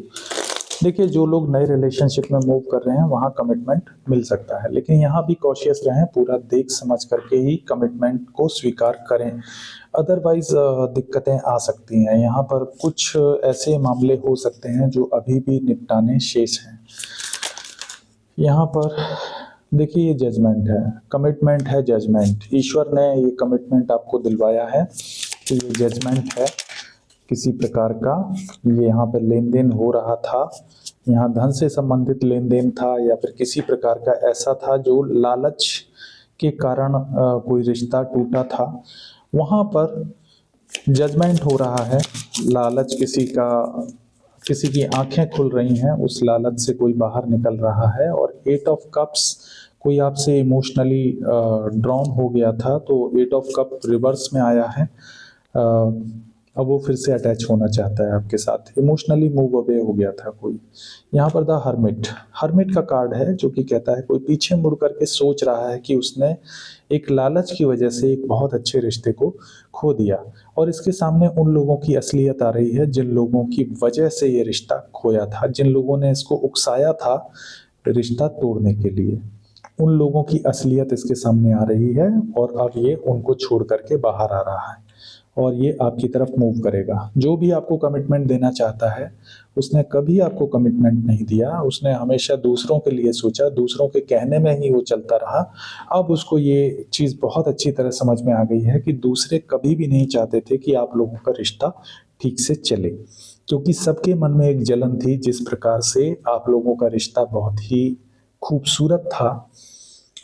देखिए, जो लोग नए रिलेशनशिप में मूव कर रहे हैं वहाँ कमिटमेंट मिल सकता है, लेकिन यहाँ भी कॉशियस रहें, पूरा देख समझ करके ही कमिटमेंट को स्वीकार करें। अदरवाइज दिक्कतें आ सकती हैं। यहाँ पर कुछ ऐसे मामले हो सकते हैं जो अभी भी निपटाने शेष हैं। यहाँ पर देखिए, ये जजमेंट है, कमिटमेंट है, जजमेंट। ईश्वर ने ये कमिटमेंट आपको दिलवाया है, तो ये जजमेंट है किसी प्रकार का। ये यहाँ पर लेन देन हो रहा था, यहाँ धन से संबंधित लेन देन था, या फिर किसी प्रकार का ऐसा था जो लालच के कारण कोई रिश्ता टूटा था। वहाँ पर जजमेंट हो रहा है, लालच किसी की आंखें खुल रही हैं, उस लालच से कोई बाहर निकल रहा है। और 8 ऑफ कप्स, कोई आपसे इमोशनली ड्रॉन हो गया था, तो 8 ऑफ कप रिवर्स में आया है। अब वो फिर से अटैच होना चाहता है आपके साथ, इमोशनली मूव अवे हो गया था कोई। यहाँ पर द हर्मिट, हर्मिट का कार्ड है जो कि कहता है कोई पीछे मुड़ करके सोच रहा है कि उसने एक लालच की वजह से एक बहुत अच्छे रिश्ते को खो दिया, और इसके सामने उन लोगों की असलियत आ रही है जिन लोगों की वजह से ये रिश्ता खोया था, जिन लोगों ने इसको उकसाया था रिश्ता तोड़ने के लिए। उन लोगों की असलियत इसके सामने आ रही है, और अब ये उनको छोड़ करके बाहर आ रहा है, और ये आपकी तरफ मूव करेगा। जो भी आपको कमिटमेंट देना चाहता है, उसने कभी आपको कमिटमेंट नहीं दिया, उसने हमेशा दूसरों के लिए सोचा, दूसरों के कहने में ही वो चलता रहा। अब उसको ये चीज़ बहुत अच्छी तरह समझ में आ गई है कि दूसरे कभी भी नहीं चाहते थे कि आप लोगों का रिश्ता ठीक से चले, क्योंकि सबके मन में एक जलन थी। जिस प्रकार से आप लोगों का रिश्ता बहुत ही खूबसूरत था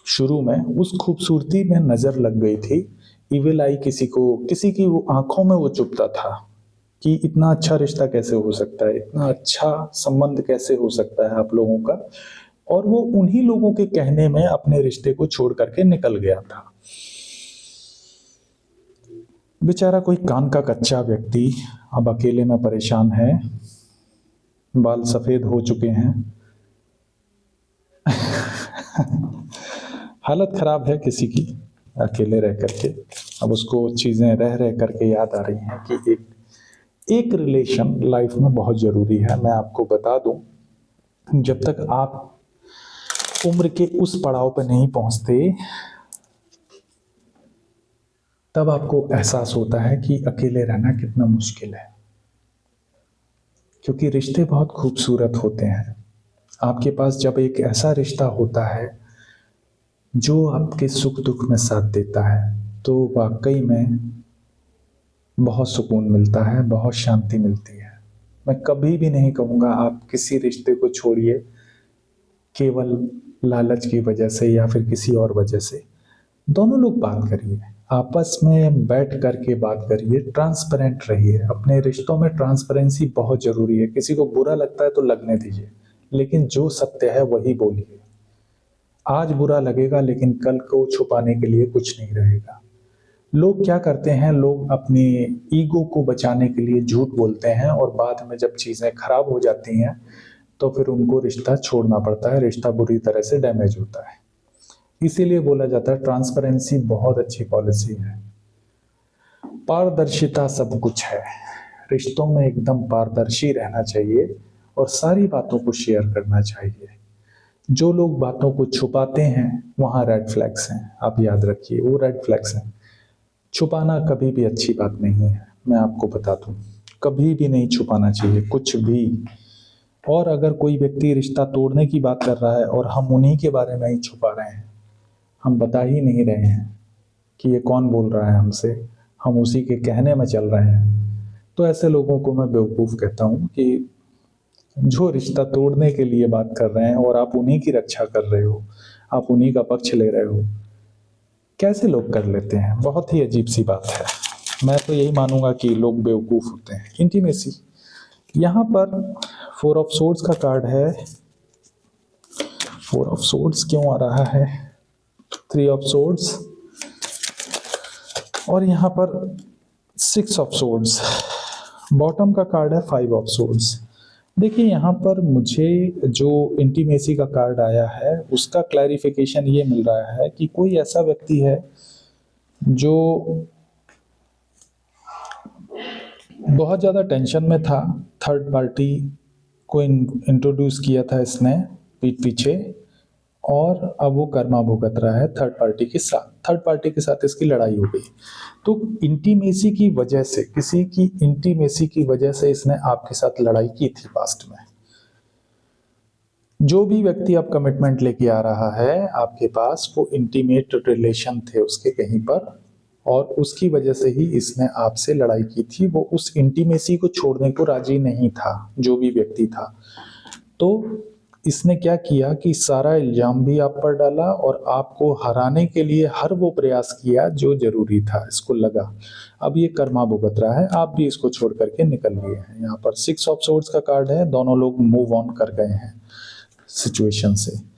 शुरू में, उस खूबसूरती में नज़र लग गई थी। इविल आई किसी की वो आंखों में वो चुभता था कि इतना अच्छा रिश्ता कैसे हो सकता है, इतना अच्छा संबंध कैसे हो सकता है आप लोगों का। और वो उन्हीं लोगों के कहने में अपने रिश्ते को छोड़ करके निकल गया था। बेचारा कोई कान का कच्चा व्यक्ति अब अकेले में परेशान है, बाल सफेद हो चुके हैं। हालत खराब है किसी की अकेले रह करके। अब उसको चीज़ें रह रह करके याद आ रही हैं कि एक रिलेशन लाइफ में बहुत ज़रूरी है। मैं आपको बता दूं, जब तक आप उम्र के उस पड़ाव पर नहीं पहुंचते, तब आपको एहसास होता है कि अकेले रहना कितना मुश्किल है। क्योंकि रिश्ते बहुत खूबसूरत होते हैं। आपके पास जब एक ऐसा रिश्ता होता है जो आपके सुख दुख में साथ देता है, तो वाकई में बहुत सुकून मिलता है, बहुत शांति मिलती है। मैं कभी भी नहीं कहूँगा आप किसी रिश्ते को छोड़िए केवल लालच की वजह से या फिर किसी और वजह से। दोनों लोग बात करिए, आपस में बैठ करके बात करिए, ट्रांसपेरेंट रहिए। अपने रिश्तों में ट्रांसपेरेंसी बहुत ज़रूरी है। किसी को बुरा लगता है तो लगने दीजिए, लेकिन जो सत्य है वही बोलिए। आज बुरा लगेगा, लेकिन कल को छुपाने के लिए कुछ नहीं रहेगा। लोग क्या करते हैं, लोग अपनी ईगो को बचाने के लिए झूठ बोलते हैं, और बाद में जब चीज़ें खराब हो जाती हैं तो फिर उनको रिश्ता छोड़ना पड़ता है, रिश्ता बुरी तरह से डैमेज होता है। इसीलिए बोला जाता है ट्रांसपेरेंसी बहुत अच्छी पॉलिसी है। पारदर्शिता सब कुछ है। रिश्तों में एकदम पारदर्शी रहना चाहिए और सारी बातों को शेयर करना चाहिए। जो लोग बातों को छुपाते हैं वहाँ रेड फ्लैग्स हैं, आप याद रखिए, वो रेड फ्लैग्स हैं। छुपाना कभी भी अच्छी बात नहीं है, मैं आपको बता दूं, कभी भी नहीं छुपाना चाहिए कुछ भी। और अगर कोई व्यक्ति रिश्ता तोड़ने की बात कर रहा है और हम उन्हीं के बारे में ही छुपा रहे हैं, हम बता ही नहीं रहे हैं कि ये कौन बोल रहा है हमसे, हम उसी के कहने में चल रहे हैं, तो ऐसे लोगों को मैं बेवकूफ़ कहता हूँ कि जो रिश्ता तोड़ने के लिए बात कर रहे हैं और आप उन्हीं की रक्षा कर रहे हो, आप उन्हीं का पक्ष ले रहे हो। कैसे लोग कर लेते हैं, बहुत ही अजीब सी बात है। मैं तो यही मानूंगा कि लोग बेवकूफ़ होते हैं। इंटीमेसी, यहाँ पर 4 ऑफ सोर्ड्स का कार्ड है। 4 ऑफ सोर्ड्स क्यों आ रहा है, 3 ऑफ सोर्ड्स, और यहाँ पर 6 ऑफ सोर्ड्स। बॉटम का कार्ड है 5 ऑफ सोर्ड्स। देखिए, यहाँ पर मुझे जो इंटीमेसी का कार्ड आया है उसका क्लैरिफिकेशन ये मिल रहा है कि कोई ऐसा व्यक्ति है जो बहुत ज़्यादा टेंशन में था, थर्ड पार्टी को इंट्रोड्यूस किया था इसने पीठ पीछे, और अब वो कर्मा भुगत रहा है थर्ड पार्टी के साथ। थर्ड पार्टी के साथ इसकी लड़ाई हो गई। तो इंटीमेसी की वजह से, किसी की इंटीमेसी की वजह से इसने आपके साथ लड़ाई की थी पास्ट में। जो भी व्यक्ति अब कमिटमेंट लेके आ रहा है आपके पास, वो इंटीमेट रिलेशन थे उसके कहीं पर, और उसकी वजह से ही इसने आपसे लड़ाई की थी। वो उस इंटीमेसी को छोड़ने को राजी नहीं था, जो भी व्यक्ति था। तो इसने क्या किया कि सारा इल्जाम भी आप पर डाला, और आपको हराने के लिए हर वो प्रयास किया जो जरूरी था, इसको लगा। अब ये कर्मा भुगत रहा है, आप भी इसको छोड़ करके निकल लिए हैं। यहाँ पर 6 ऑफ सोर्ड्स का कार्ड है, दोनों लोग मूव ऑन कर गए हैं सिचुएशन से।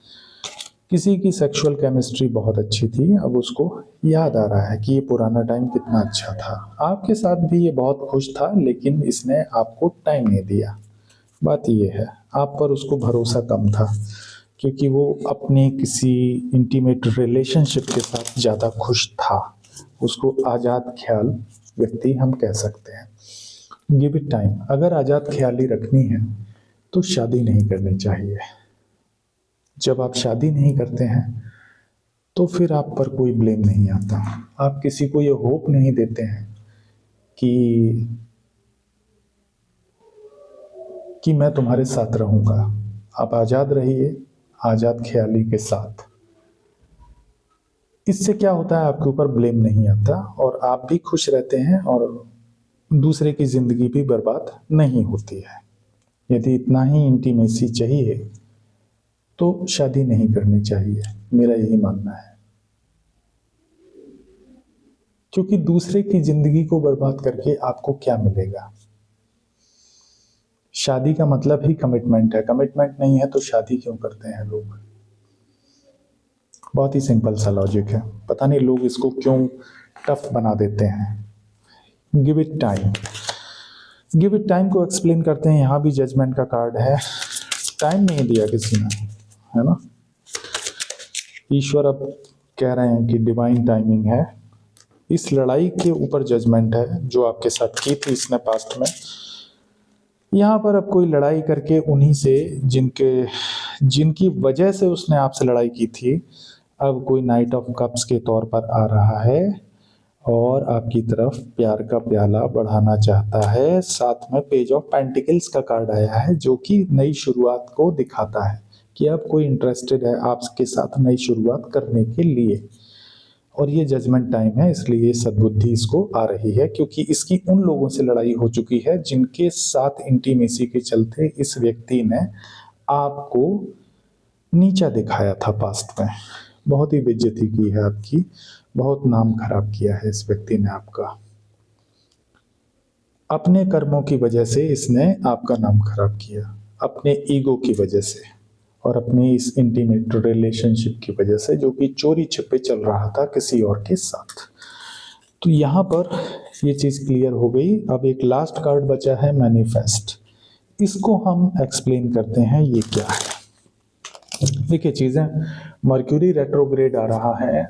किसी की सेक्सुअल केमिस्ट्री बहुत अच्छी थी, अब उसको याद आ रहा है कि ये पुराना टाइम कितना अच्छा था। आपके साथ भी ये बहुत खुश था, लेकिन इसने आपको टाइम नहीं दिया। बात ये है, आप पर उसको भरोसा कम था, क्योंकि वो अपने किसी इंटीमेट रिलेशनशिप के साथ ज़्यादा खुश था। उसको आज़ाद ख्याल व्यक्ति हम कह सकते हैं। Give it time. अगर आज़ाद ख्याली रखनी है तो शादी नहीं करनी चाहिए। जब आप शादी नहीं करते हैं तो फिर आप पर कोई ब्लेम नहीं आता। आप किसी को ये होप नहीं देते हैं कि मैं तुम्हारे साथ रहूंगा। आप आज़ाद रहिए, आज़ाद ख्याली के साथ। इससे क्या होता है, आपके ऊपर ब्लेम नहीं आता, और आप भी खुश रहते हैं, और दूसरे की ज़िंदगी भी बर्बाद नहीं होती है। यदि इतना ही इंटीमेसी चाहिए तो शादी नहीं करनी चाहिए, मेरा यही मानना है। क्योंकि दूसरे की ज़िंदगी को बर्बाद करके आपको क्या मिलेगा। शादी का मतलब ही कमिटमेंट है। कमिटमेंट नहीं है तो शादी क्यों करते हैं लोग। बहुत ही सिंपल सा लॉजिक है, पता नहीं लोग इसको क्यों टफ बना देते हैं। Give it time. Give it time को एक्सप्लेन करते हैं। यहाँ भी जजमेंट का कार्ड है। टाइम नहीं दिया किसी ने, है ना। ईश्वर अब कह रहे हैं कि डिवाइन टाइमिंग है। इस लड़ाई के ऊपर जजमेंट है जो आपके साथ की थी इसने पास्ट में। यहाँ पर अब कोई लड़ाई करके उन्हीं से जिनकी वजह से उसने आपसे लड़ाई की थी, अब कोई नाइट ऑफ कप्स के तौर पर आ रहा है और आपकी तरफ प्यार का प्याला बढ़ाना चाहता है। साथ में पेज ऑफ पेंटिकल्स का कार्ड आया है, जो कि नई शुरुआत को दिखाता है कि अब कोई इंटरेस्टेड है आपके साथ नई शुरुआत करने के लिए। और ये जजमेंट टाइम है, इसलिए सद्बुद्धि इसको आ रही है, क्योंकि इसकी उन लोगों से लड़ाई हो चुकी है जिनके साथ इंटीमेसी के चलते इस व्यक्ति ने आपको नीचा दिखाया था पास्ट में। बहुत ही बेइज्जती की है आपकी, बहुत नाम खराब किया है इस व्यक्ति ने आपका। अपने कर्मों की वजह से इसने आपका नाम खराब किया, अपने ईगो की वजह से, और अपनी इस इंटीमेट रिलेशनशिप की वजह से, जो कि चोरी छिपे चल रहा था किसी और के साथ। तो यहाँ पर ये चीज़ क्लियर हो गई। अब एक लास्ट कार्ड बचा है, मैनिफेस्ट। इसको हम एक्सप्लेन करते हैं ये क्या है। देखिए चीज़ें, मर्क्यूरी रेट्रोग्रेड आ रहा है,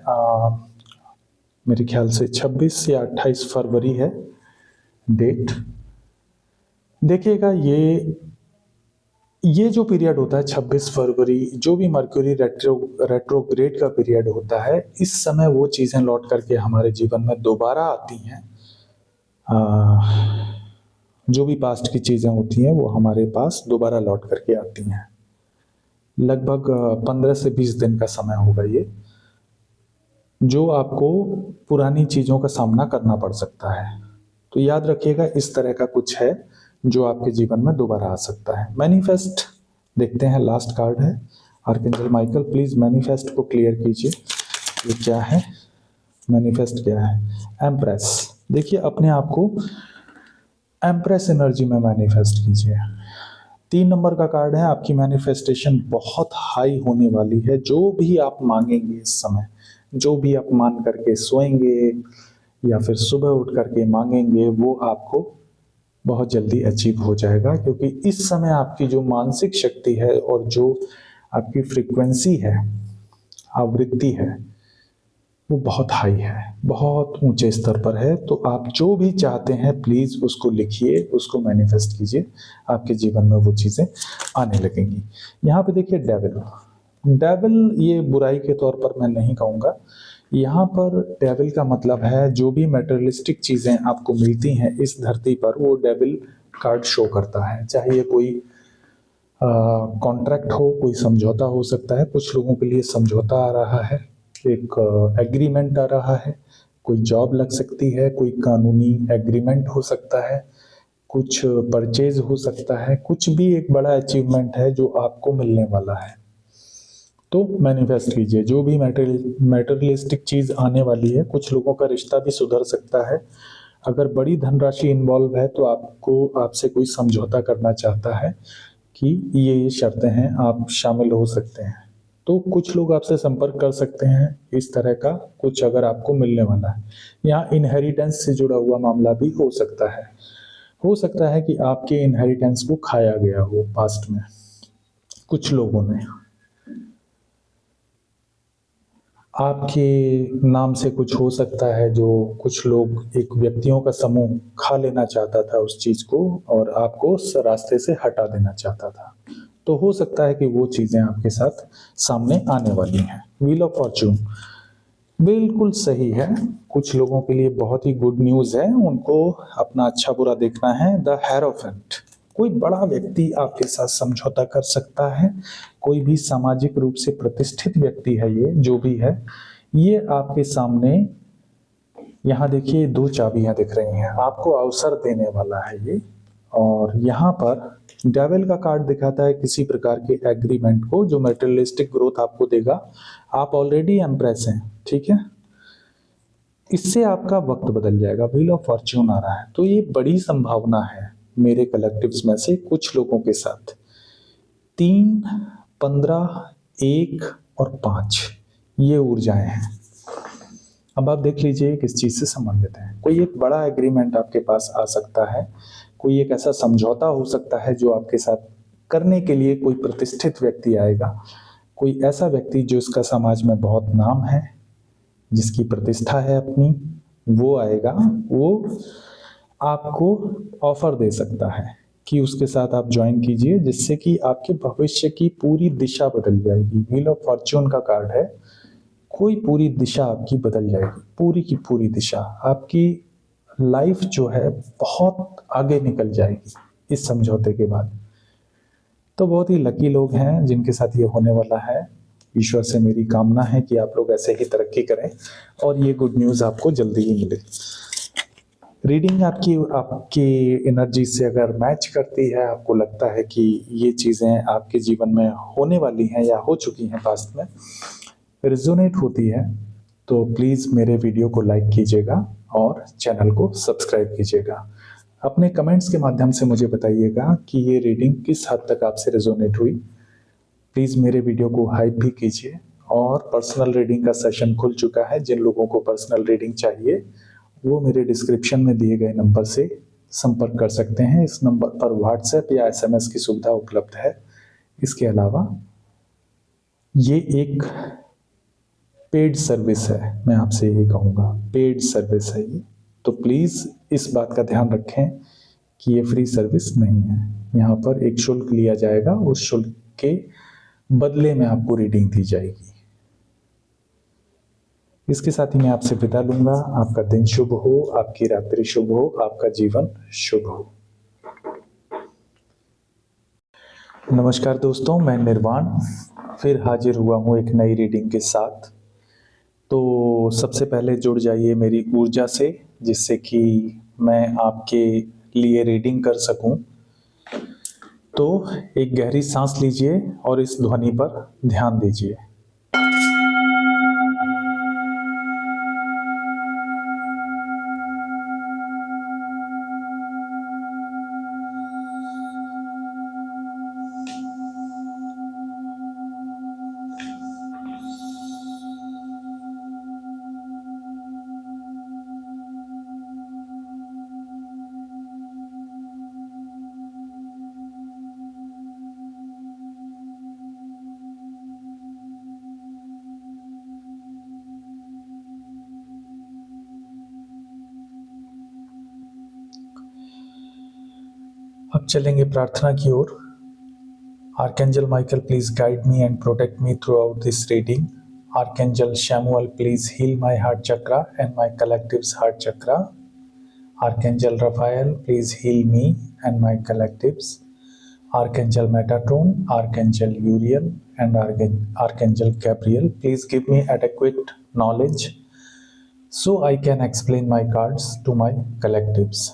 मेरे ख्याल से 26 या 28 फरवरी है डेट। देखिएगा ये जो पीरियड होता है 26 फरवरी, जो भी मर्क्यूरी रेट्रोग्रेड का पीरियड होता है, इस समय वो चीज़ें लौट करके हमारे जीवन में दोबारा आती हैं। जो भी पास्ट की चीज़ें होती हैं वो हमारे पास दोबारा लौट करके आती हैं। लगभग 15 से 20 दिन का समय होगा ये, जो आपको पुरानी चीज़ों का सामना करना पड़ सकता है। तो याद रखिएगा, इस तरह का कुछ है जो आपके जीवन में दोबारा आ सकता है। मैनिफेस्ट देखते हैं, लास्ट कार्ड है। आर्कएंजल माइकल, प्लीज मैनिफेस्ट को क्लियर कीजिए। ये क्या है, मैनिफेस्ट क्या है? एम्प्रेस। देखिए अपने आप को एम्प्रेस एनर्जी में मैनिफेस्ट कीजिए। 3 नंबर का कार्ड है। आपकी मैनिफेस्टेशन बहुत हाई होने वाली है। जो भी आप मांगेंगे इस समय, जो भी आप मान करके सोएंगे या फिर सुबह उठ करके मांगेंगे, वो आपको बहुत जल्दी अचीव हो जाएगा। क्योंकि इस समय आपकी जो मानसिक शक्ति है और जो आपकी फ्रीक्वेंसी है, आवृत्ति है, वो बहुत हाई है, बहुत ऊंचे स्तर पर है। तो आप जो भी चाहते हैं प्लीज़ उसको लिखिए, उसको मैनिफेस्ट कीजिए, आपके जीवन में वो चीज़ें आने लगेंगी। यहाँ पे देखिए डेविल, डेविल ये बुराई के तौर पर मैं नहीं कहूँगा। यहाँ पर डेविल का मतलब है जो भी मटेरियलिस्टिक चीज़ें आपको मिलती हैं इस धरती पर, वो डेविल कार्ड शो करता है। चाहे ये कोई कॉन्ट्रैक्ट हो, कोई समझौता हो सकता है, कुछ लोगों के लिए समझौता आ रहा है, एक एग्रीमेंट आ रहा है, कोई जॉब लग सकती है, कोई कानूनी एग्रीमेंट हो सकता है, कुछ परचेज हो सकता है, कुछ भी एक बड़ा अचीवमेंट है जो आपको मिलने वाला है। तो मैनिफेस्ट कीजिए जो भी मैटेरियलिस्टिक चीज़ आने वाली है। कुछ लोगों का रिश्ता भी सुधर सकता है। अगर बड़ी धनराशि इन्वॉल्व है तो आपको आपसे कोई समझौता करना चाहता है कि ये शर्तें हैं, आप शामिल हो सकते हैं। तो कुछ लोग आपसे संपर्क कर सकते हैं, इस तरह का कुछ अगर आपको मिलने वाला है। यहाँ इनहेरिटेंस से जुड़ा हुआ मामला भी हो सकता है। हो सकता है कि आपके इनहेरिटेंस को खाया गया हो पास्ट में कुछ लोगों ने, आपके नाम से कुछ हो सकता है जो कुछ लोग, एक व्यक्तियों का समूह खा लेना चाहता था उस चीज़ को और आपको उस रास्ते से हटा देना चाहता था। तो हो सकता है कि वो चीज़ें आपके साथ सामने आने वाली हैं। व्हील ऑफ फॉर्च्यून बिल्कुल सही है। कुछ लोगों के लिए बहुत ही गुड न्यूज़ है, उनको अपना अच्छा बुरा देखना है। द हेरोफेंट, कोई बड़ा व्यक्ति आपके साथ समझौता कर सकता है, कोई भी सामाजिक रूप से प्रतिष्ठित व्यक्ति है, ये जो भी है, ये आपके सामने, यहाँ देखिए दो चाबियां दिख रही हैं, आपको अवसर देने वाला है ये। और यहाँ पर डेविल का कार्ड दिखाता है किसी प्रकार के एग्रीमेंट को जो मटेरियलिस्टिक ग्रोथ आपको देगा। आप ऑलरेडी एम्प्रेस हैं, ठीक है, इससे आपका वक्त बदल जाएगा। व्हील ऑफ फॉर्च्यून आ रहा है, तो ये बड़ी संभावना है मेरे कलेक्टिव्स में से कुछ लोगों के साथ। 3, 15, 1 और 5 ये ऊर्जाएं हैं। अब आप देख लीजिए किस चीज़ से संबंधित है। कोई एक बड़ा एग्रीमेंट आपके पास आ सकता है, कोई एक ऐसा समझौता हो सकता है जो आपके साथ करने के लिए कोई प्रतिष्ठित व्यक्ति आएगा, कोई ऐसा व्यक्ति जो इसका समाज में बहुत नाम है, जिसकी प्रतिष्ठा है अपनी, वो आएगा। वो आपको ऑफर दे सकता है कि उसके साथ आप ज्वाइन कीजिए, जिससे कि आपके भविष्य की पूरी दिशा बदल जाएगी। व्हील ऑफ फॉर्च्यून का कार्ड है, कोई पूरी दिशा आपकी बदल जाएगी, पूरी की पूरी दिशा आपकी, लाइफ जो है बहुत आगे निकल जाएगी इस समझौते के बाद। तो बहुत ही लकी लोग हैं जिनके साथ ये होने वाला है। ईश्वर से मेरी कामना है कि आप लोग ऐसे ही तरक्की करें और ये गुड न्यूज़ आपको जल्दी ही मिले। रीडिंग आपकी आपकी एनर्जी से अगर मैच करती है, आपको लगता है कि ये चीज़ें आपके जीवन में होने वाली हैं या हो चुकी हैं पास्ट में, रिजोनेट होती है, तो प्लीज़ मेरे वीडियो को लाइक कीजिएगा और चैनल को सब्सक्राइब कीजिएगा। अपने कमेंट्स के माध्यम से मुझे बताइएगा कि ये रीडिंग किस हद तक आपसे रिजोनेट हुई। प्लीज़ मेरे वीडियो को हाइप भी कीजिए। और पर्सनल रीडिंग का सेशन खुल चुका है, जिन लोगों को पर्सनल रीडिंग चाहिए वो मेरे डिस्क्रिप्शन में दिए गए नंबर से संपर्क कर सकते हैं। इस नंबर पर व्हाट्सएप या एसएमएस की सुविधा उपलब्ध है। इसके अलावा ये एक पेड सर्विस है, मैं आपसे यही कहूँगा, पेड सर्विस है ये। तो प्लीज़ इस बात का ध्यान रखें कि ये फ्री सर्विस नहीं है। यहाँ पर एक शुल्क लिया जाएगा, उस शुल्क के बदले में आपको रीडिंग दी जाएगी। इसके साथ ही मैं आपसे विदा लूंगा। आपका दिन शुभ हो, आपकी रात्रि शुभ हो, आपका जीवन शुभ हो। नमस्कार दोस्तों, मैं निर्वाण फिर हाजिर हुआ हूँ एक नई रीडिंग के साथ। तो सबसे पहले जुड़ जाइए मेरी ऊर्जा से, जिससे कि मैं आपके लिए रीडिंग कर सकूं। तो एक गहरी सांस लीजिए और इस ध्वनि पर ध्यान दीजिए। अब चलेंगे प्रार्थना की ओर। Archangel Michael please guide me and protect me throughout this reading. Archangel Chamuel please heal my heart chakra and my collectives heart chakra. Archangel Raphael, please heal me and my collectives. Archangel Metatron, Archangel Uriel, and Archangel Gabriel, please give me adequate knowledge so I can explain my cards to my collectives.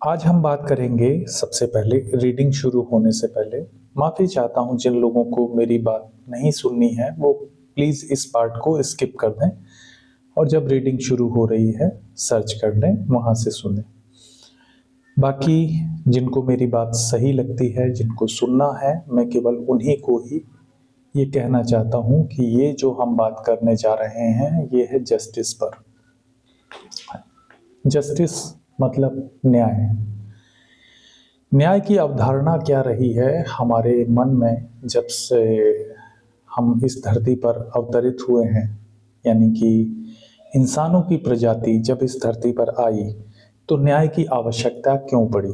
आज हम बात करेंगे, सबसे पहले reading शुरू होने से पहले माफ़ी चाहता हूँ जिन लोगों को मेरी बात नहीं सुननी है वो प्लीज़ इस पार्ट को स्किप कर दें और जब रीडिंग शुरू हो रही है सर्च कर लें, वहाँ से सुनें। बाकी जिनको मेरी बात सही लगती है, जिनको सुनना है, मैं केवल उन्हीं को ही ये कहना चाहता हूँ कि ये जो हम बात करने जा रहे हैं ये है जस्टिस पर। जस्टिस मतलब न्याय। न्याय की अवधारणा क्या रही है हमारे मन में जब से हम इस धरती पर अवतरित हुए हैं, यानी कि इंसानों की प्रजाति जब इस धरती पर आई तो न्याय की आवश्यकता क्यों पड़ी।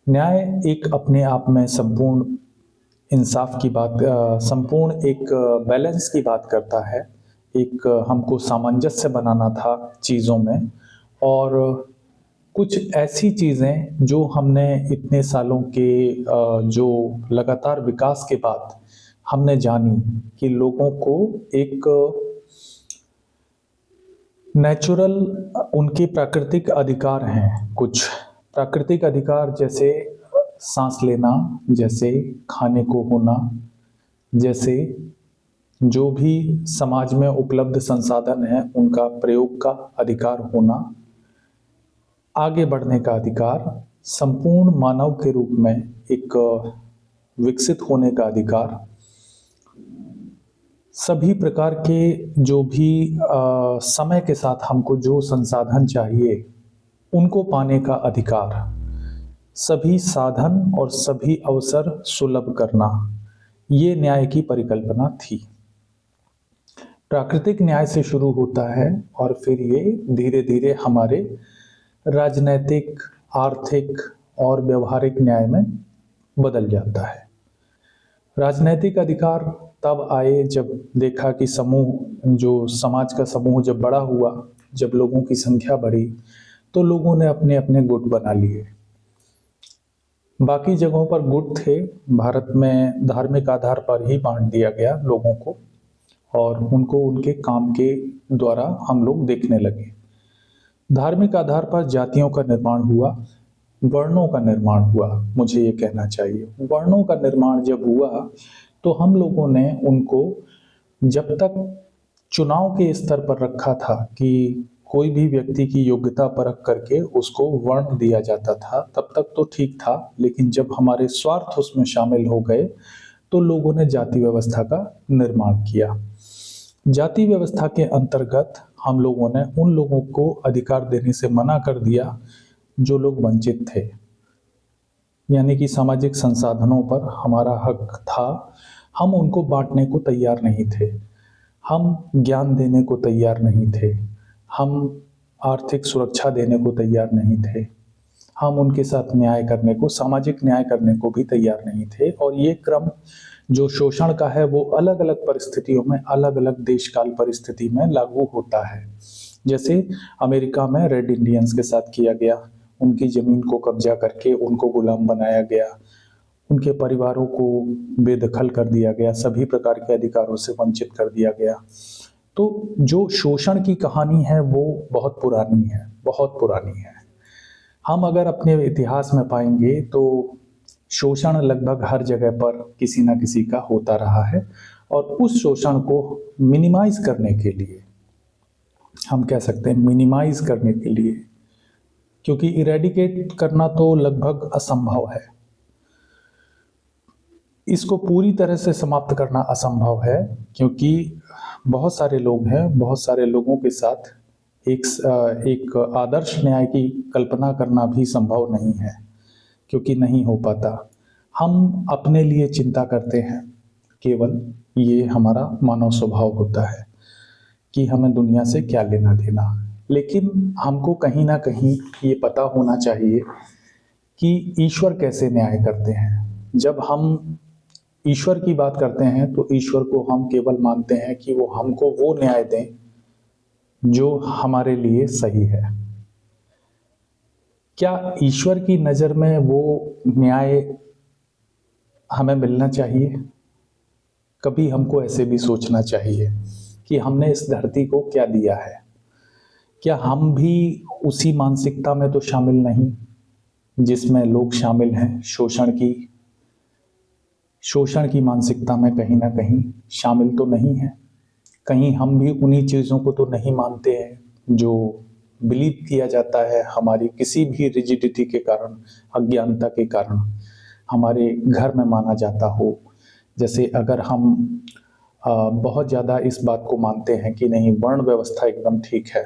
न्याय एक अपने आप में संपूर्ण इंसाफ की बात, संपूर्ण एक बैलेंस की बात करता है। एक हमको सामंजस्य बनाना था चीज़ों में, और कुछ ऐसी चीज़ें जो हमने इतने सालों के जो लगातार विकास के बाद हमने जानी कि लोगों को एक नेचुरल उनके प्राकृतिक अधिकार हैं। कुछ प्राकृतिक अधिकार जैसे सांस लेना, जैसे खाने को होना, जैसे जो भी समाज में उपलब्ध संसाधन है उनका प्रयोग का अधिकार होना, आगे बढ़ने का अधिकार, संपूर्ण मानव के रूप में एक विकसित होने का अधिकार, सभी प्रकार के जो भी समय के साथ हमको जो संसाधन चाहिए उनको पाने का अधिकार, सभी साधन और सभी अवसर सुलभ करना, ये न्याय की परिकल्पना थी। प्राकृतिक न्याय से शुरू होता है और फिर ये धीरे धीरे हमारे राजनैतिक, आर्थिक और व्यवहारिक न्याय में बदल जाता है। राजनैतिक अधिकार तब आए जब देखा कि समूह, जो समाज का समूह जब बड़ा हुआ, जब लोगों की संख्या बढ़ी तो लोगों ने अपने अपने गुट बना लिए। बाकी जगहों पर गुट थे, भारत में धार्मिक आधार पर ही बांट दिया गया लोगों को और उनको उनके काम के द्वारा हम लोग देखने लगे। धार्मिक आधार पर जातियों का निर्माण हुआ, वर्णों का निर्माण हुआ। मुझे ये कहना चाहिए, वर्णों का निर्माण जब हुआ तो हम लोगों ने उनको जब तक चुनाव के स्तर पर रखा था कि कोई भी व्यक्ति की योग्यता परख करके उसको वर्ण दिया जाता था, तब तक तो ठीक था। लेकिन जब हमारे स्वार्थ उसमें शामिल हो गए तो लोगों ने जाति व्यवस्था का निर्माण किया। जाति व्यवस्था के अंतर्गत हम लोगों ने उन लोगों को अधिकार देने से मना कर दिया जो लोग वंचित थे, यानी कि सामाजिक संसाधनों पर हमारा हक था, हम उनको बांटने को तैयार नहीं थे, हम ज्ञान देने को तैयार नहीं थे, हम आर्थिक सुरक्षा देने को तैयार नहीं थे, हम उनके साथ न्याय करने को, सामाजिक न्याय करने को भी तैयार नहीं थे। और ये क्रम जो शोषण का है वो अलग अलग परिस्थितियों में, अलग अलग देश काल परिस्थिति में लागू होता है। जैसे अमेरिका में रेड इंडियंस के साथ किया गया, उनकी ज़मीन को कब्जा करके उनको गुलाम बनाया गया, उनके परिवारों को बेदखल कर दिया गया, सभी प्रकार के अधिकारों से वंचित कर दिया गया। तो जो शोषण की कहानी है वो बहुत पुरानी है, बहुत पुरानी है। हम अगर अपने इतिहास में पाएंगे तो शोषण लगभग हर जगह पर किसी ना किसी का होता रहा है, और उस शोषण को मिनिमाइज करने के लिए, हम कह सकते हैं मिनिमाइज करने के लिए, क्योंकि इरेडिकेट करना तो लगभग असंभव है, इसको पूरी तरह से समाप्त करना असंभव है, क्योंकि बहुत सारे लोग हैं, बहुत सारे लोगों के साथ एक आदर्श न्याय की कल्पना करना भी संभव नहीं है, क्योंकि नहीं हो पाता। हम अपने लिए चिंता करते हैं, केवल ये हमारा मानव स्वभाव होता है कि हमें दुनिया से क्या लेना देना। लेकिन हमको कहीं ना कहीं ये पता होना चाहिए कि ईश्वर कैसे न्याय करते हैं। जब हम ईश्वर की बात करते हैं तो ईश्वर को हम केवल मानते हैं कि वो हमको वो न्याय दें जो हमारे लिए सही है। क्या ईश्वर की नज़र में वो न्याय हमें मिलना चाहिए? कभी हमको ऐसे भी सोचना चाहिए कि हमने इस धरती को क्या दिया है। क्या हम भी उसी मानसिकता में तो शामिल नहीं जिसमें लोग शामिल हैं? शोषण की मानसिकता में कहीं ना कहीं शामिल तो नहीं है? कहीं हम भी उन्हीं चीज़ों को तो नहीं मानते हैं जो बिलीव किया जाता है हमारी किसी भी रिजिडिटी के कारण, अज्ञानता के कारण हमारे घर में माना जाता हो। जैसे अगर हम बहुत ज़्यादा इस बात को मानते हैं कि नहीं, वर्ण व्यवस्था एकदम ठीक है,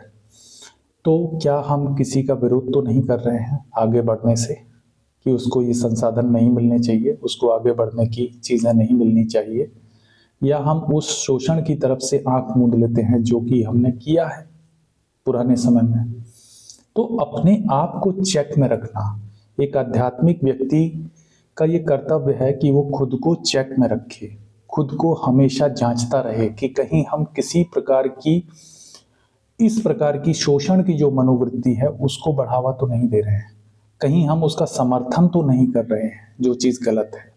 तो क्या हम किसी का विरोध तो नहीं कर रहे हैं आगे बढ़ने से कि उसको ये संसाधन नहीं मिलने चाहिए, उसको आगे बढ़ने की चीज़ें नहीं मिलनी चाहिए? या हम उस शोषण की तरफ से आंख मूंद लेते हैं जो कि हमने किया है पुराने समय में? तो अपने आप को चेक में रखना एक आध्यात्मिक व्यक्ति का ये कर्तव्य है कि वो खुद को चेक में रखे, खुद को हमेशा जांचता रहे कि कहीं हम किसी प्रकार की इस प्रकार की शोषण की जो मनोवृत्ति है उसको बढ़ावा तो नहीं दे रहे हैं, कहीं हम उसका समर्थन तो नहीं कर रहे हैं जो चीज़ गलत है।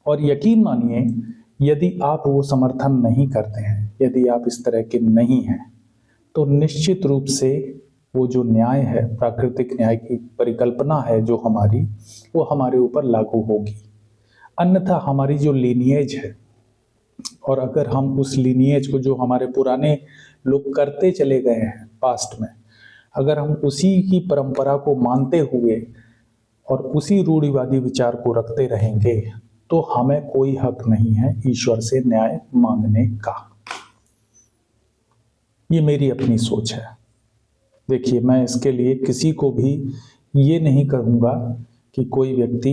और यकीन मानिए, यदि आप वो समर्थन नहीं करते हैं, यदि आप इस तरह के नहीं हैं, तो निश्चित रूप से वो जो न्याय है, प्राकृतिक न्याय की परिकल्पना है जो हमारी, वो हमारे ऊपर लागू होगी। अन्यथा हमारी जो लीनिएज है, और अगर हम उस लीनिएज को जो हमारे पुराने लोग करते चले गए हैं पास्ट में, अगर हम उसी की परंपरा को मानते हुए और उसी रूढ़िवादी विचार को रखते रहेंगे तो हमें कोई हक नहीं है ईश्वर से न्याय मांगने का। ये मेरी अपनी सोच है। देखिए, मैं इसके लिए किसी को भी ये नहीं कहूँगा कि कोई व्यक्ति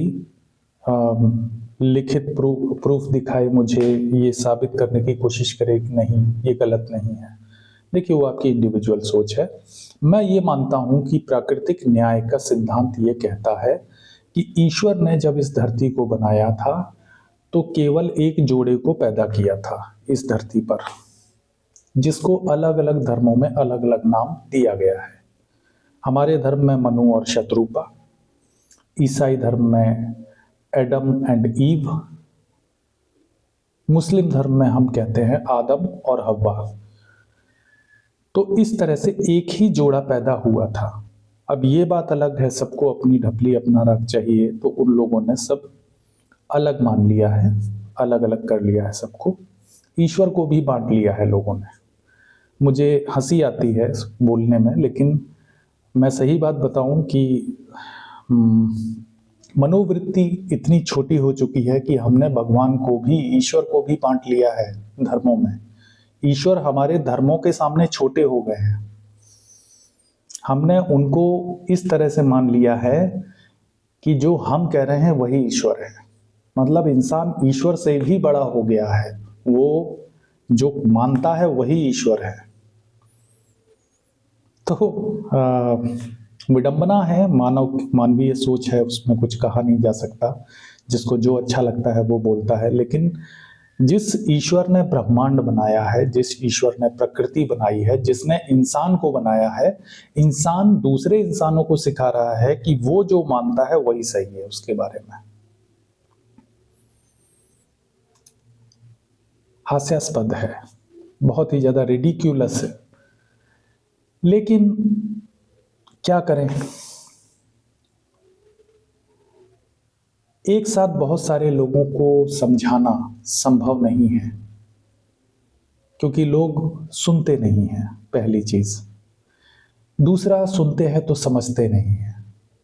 लिखित प्रूफ दिखाए मुझे, ये साबित करने की कोशिश करे कि नहीं ये गलत नहीं है। देखिए, वो आपकी इंडिविजुअल सोच है। मैं ये मानता हूँ कि प्राकृतिक न्याय का सिद्धांत ये कहता है कि ईश्वर ने जब इस धरती को बनाया था तो केवल एक जोड़े को पैदा किया था इस धरती पर, जिसको अलग अलग धर्मों में अलग अलग नाम दिया गया है। हमारे धर्म में मनु और शत्रुपा, ईसाई धर्म में एडम एंड ईव, मुस्लिम धर्म में हम कहते हैं आदम और हव्वा। तो इस तरह से एक ही जोड़ा पैदा हुआ था। अब ये बात अलग है, सबको अपनी ढपली अपना रंग चाहिए, तो उन लोगों ने सब अलग मान लिया है, अलग अलग कर लिया है सबको। ईश्वर को भी बांट लिया है लोगों ने। मुझे हंसी आती है बोलने में, लेकिन मैं सही बात बताऊं कि मनोवृत्ति इतनी छोटी हो चुकी है कि हमने भगवान को भी, ईश्वर को भी बांट लिया है धर्मों में। ईश्वर हमारे धर्मों के सामने छोटे हो गए हैं। हमने उनको इस तरह से मान लिया है कि जो हम कह रहे हैं वही ईश्वर है। मतलब इंसान ईश्वर से भी बड़ा हो गया है, वो जो मानता है वही ईश्वर है। तो विडंबना है, मानवीय सोच है, उसमें कुछ कहा नहीं जा सकता। जिसको जो अच्छा लगता है वो बोलता है। लेकिन जिस ईश्वर ने ब्रह्मांड बनाया है, जिस ईश्वर ने प्रकृति बनाई है, जिसने इंसान को बनाया है, इंसान दूसरे इंसानों को सिखा रहा है कि वो जो मानता है वही सही है उसके बारे में। हास्यास्पद है, बहुत ही ज्यादा रिडिक्यूलस है, लेकिन क्या करें। एक साथ बहुत सारे लोगों को समझाना संभव नहीं है, क्योंकि लोग सुनते नहीं हैं, पहली चीज। दूसरा, सुनते हैं तो समझते नहीं हैं,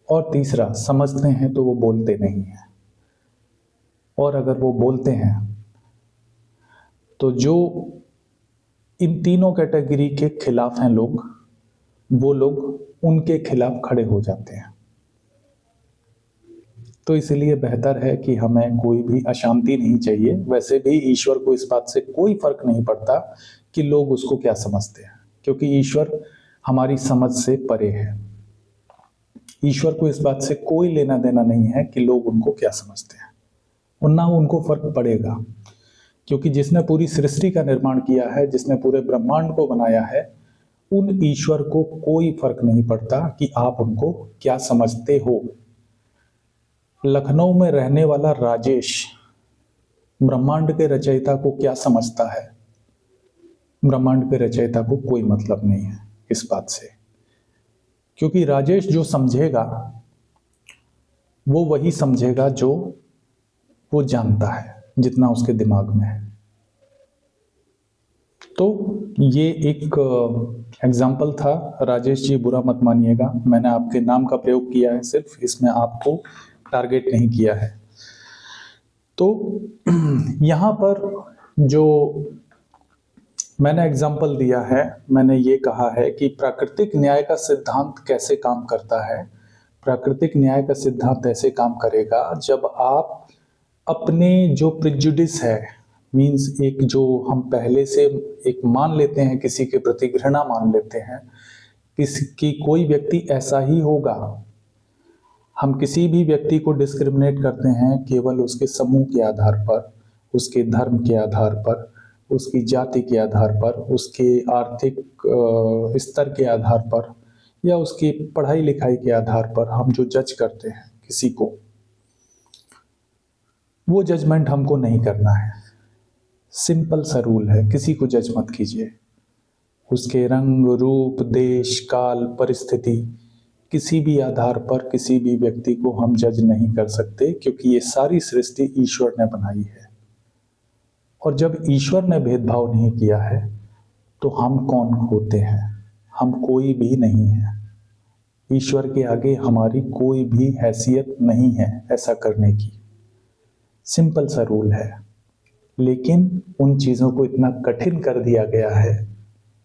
और तीसरा, समझते हैं तो वो बोलते नहीं हैं। और अगर वो बोलते हैं तो जो इन तीनों कैटेगरी के खिलाफ हैं लोग, वो लोग उनके खिलाफ खड़े हो जाते हैं। तो इसलिए बेहतर है कि हमें कोई भी अशांति नहीं चाहिए। वैसे भी ईश्वर को इस बात से कोई फर्क नहीं पड़ता कि लोग उसको क्या समझते हैं, क्योंकि ईश्वर हमारी समझ से परे है। ईश्वर को इस बात से कोई लेना देना नहीं है कि लोग उनको क्या समझते हैं, और ना उनको फर्क पड़ेगा, क्योंकि जिसने पूरी सृष्टि का निर्माण किया है, जिसने पूरे ब्रह्मांड को बनाया है, उन ईश्वर को कोई फर्क नहीं पड़ता कि आप उनको क्या समझते हो। लखनऊ में रहने वाला राजेश ब्रह्मांड के रचयिता को क्या समझता है? ब्रह्मांड के रचयिता को कोई मतलब नहीं है इस बात से, क्योंकि राजेश जो समझेगा वो वही समझेगा जो वो जानता है, जितना उसके दिमाग में है। तो ये एक एग्जाम्पल था। राजेश जी बुरा मत मानिएगा, मैंने आपके नाम का प्रयोग किया है, सिर्फ इसमें आपको टारगेट नहीं किया है। तो यहाँ पर जो मैंने एग्जाम्पल दिया है, मैंने ये कहा है कि प्राकृतिक न्याय का सिद्धांत कैसे काम करता है। प्राकृतिक न्याय का सिद्धांत ऐसे काम करेगा जब आप अपने जो प्रिजुडिस है, मीन्स एक जो हम पहले से एक मान लेते हैं, किसी के प्रति घृणा मान लेते हैं, किसी कोई व्यक्ति ऐसा ही होगा। हम किसी भी व्यक्ति को डिस्क्रिमिनेट करते हैं केवल उसके समूह के आधार पर, उसके धर्म के आधार पर, उसकी जाति के आधार पर, उसके आर्थिक स्तर के आधार पर, या उसकी पढ़ाई लिखाई के आधार पर हम जो जज करते हैं किसी को, वो जजमेंट हमको नहीं करना है। सिंपल सा रूल है, किसी को जज मत कीजिए। उसके रंग, रूप, देश, काल, परिस्थिति, किसी भी आधार पर किसी भी व्यक्ति को हम जज नहीं कर सकते, क्योंकि ये सारी सृष्टि ईश्वर ने बनाई है। और जब ईश्वर ने भेदभाव नहीं किया है तो हम कौन होते हैं? हम कोई भी नहीं है। ईश्वर के आगे हमारी कोई भी हैसियत नहीं है ऐसा करने की। सिंपल सा रूल है, लेकिन उन चीज़ों को इतना कठिन कर दिया गया है,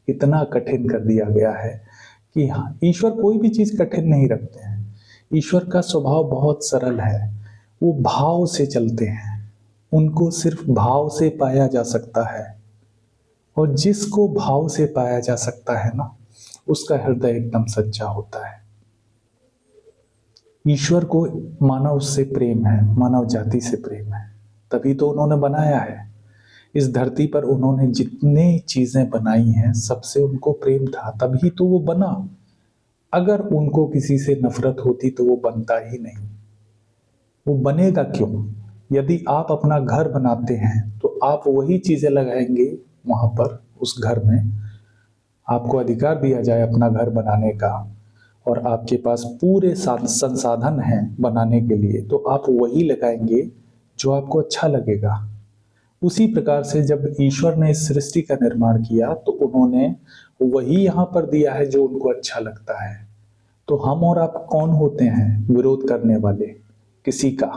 इतना कठिन कर दिया गया है कि ईश्वर कोई भी चीज़ कठिन नहीं रखते हैं। ईश्वर का स्वभाव बहुत सरल है, वो भाव से चलते हैं, उनको सिर्फ भाव से पाया जा सकता है। और जिसको भाव से पाया जा सकता है ना, उसका हृदय एकदम सच्चा होता है। ईश्वर को मानव से प्रेम है, मानव जाति से प्रेम है, तभी तो उन्होंने बनाया है। इस धरती पर उन्होंने जितने चीजें बनाई हैं, सबसे उनको प्रेम था, तभी तो वो बना। अगर उनको किसी से नफरत होती तो वो बनता ही नहीं। वो बनेगा क्यों? यदि आप अपना घर बनाते हैं तो आप वही चीजें लगाएंगे वहां पर, उस घर में आपको अधिकार दिया जाए अपना घर बनाने का, और आपके पास पूरे संसाधन हैं बनाने के लिए, तो आप वही लगाएंगे जो आपको अच्छा लगेगा। उसी प्रकार से जब ईश्वर ने इस सृष्टि का निर्माण किया तो उन्होंने वही यहाँ पर दिया है जो उनको अच्छा लगता है। तो हम और आप कौन होते हैं विरोध करने वाले किसी का?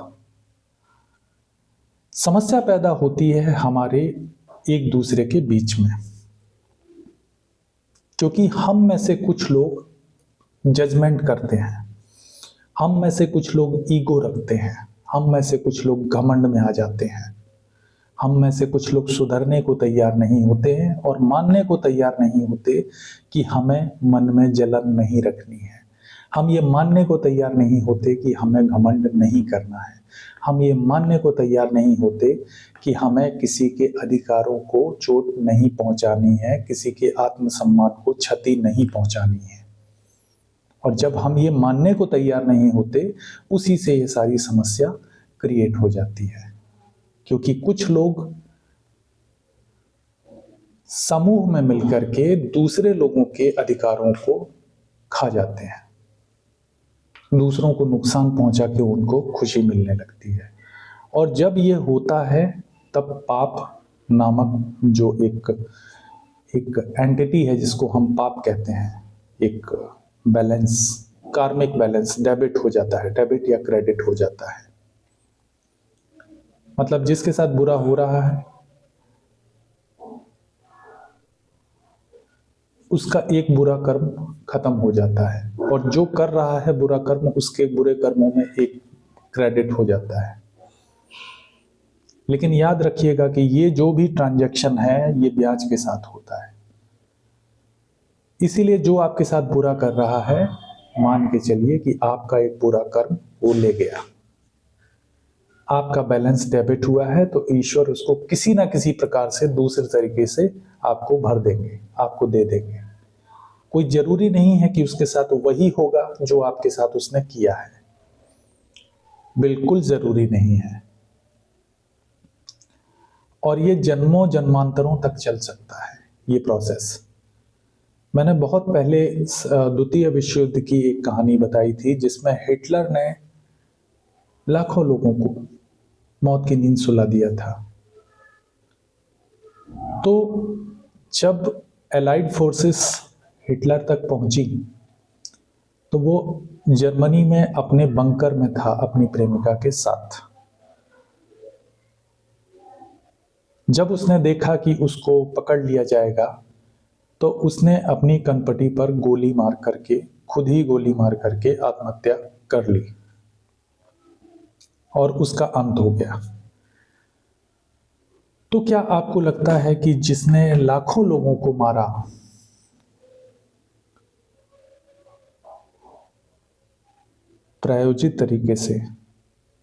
समस्या पैदा होती है हमारे एक दूसरे के बीच में, क्योंकि हम में से कुछ लोग जजमेंट करते हैं, हम में से कुछ लोग ईगो रखते हैं, हम में से कुछ लोग घमंड में आ जाते हैं, हम में से कुछ लोग सुधरने को तैयार नहीं होते हैं और मानने को तैयार नहीं होते कि हमें मन में जलन नहीं रखनी है। हम ये मानने को तैयार नहीं होते कि हमें घमंड नहीं करना है। हम ये मानने को तैयार नहीं होते कि हमें किसी के अधिकारों को चोट नहीं पहुंचानी है, किसी के आत्मसम्मान को क्षति नहीं पहुंचानी है। और जब हम ये मानने को तैयार नहीं होते, उसी से ये सारी समस्या क्रिएट हो जाती है। क्योंकि कुछ लोग समूह में मिलकर के दूसरे लोगों के अधिकारों को खा जाते हैं, दूसरों को नुकसान पहुंचा के उनको खुशी मिलने लगती है। और जब ये होता है तब पाप नामक जो एक एंटिटी है, जिसको हम पाप कहते हैं, एक बैलेंस, कार्मिक बैलेंस डेबिट हो जाता है, डेबिट या क्रेडिट हो जाता है। मतलब जिसके साथ बुरा हो रहा है उसका एक बुरा कर्म खत्म हो जाता है, और जो कर रहा है बुरा कर्म, उसके बुरे कर्मों में एक क्रेडिट हो जाता है। लेकिन याद रखिएगा कि ये जो भी ट्रांजैक्शन है ये ब्याज के साथ होता है। इसीलिए जो आपके साथ बुरा कर रहा है मान के चलिए कि आपका एक बुरा कर्म वो ले गया, आपका बैलेंस डेबिट हुआ है, तो ईश्वर उसको किसी ना किसी प्रकार से दूसरे तरीके से आपको भर देंगे, आपको दे देंगे। कोई जरूरी नहीं है कि उसके साथ वही होगा जो आपके साथ उसने किया है, बिल्कुल जरूरी नहीं है। और ये जन्मों जन्मांतरों तक चल सकता है ये प्रोसेस। मैंने बहुत पहले द्वितीय विश्व युद्ध की एक कहानी बताई थी, जिसमें हिटलर ने लाखों लोगों को मौत की नींद सुला दिया था। तो जब एलाइड फोर्सेस हिटलर तक पहुंची, तो वो जर्मनी में अपने बंकर में था अपनी प्रेमिका के साथ। जब उसने देखा कि उसको पकड़ लिया जाएगा, तो उसने अपनी कनपटी पर गोली मार करके, खुद ही गोली मार करके आत्महत्या कर ली और उसका अंत हो गया। तो क्या आपको लगता है कि जिसने लाखों लोगों को मारा, प्रायोजित तरीके से,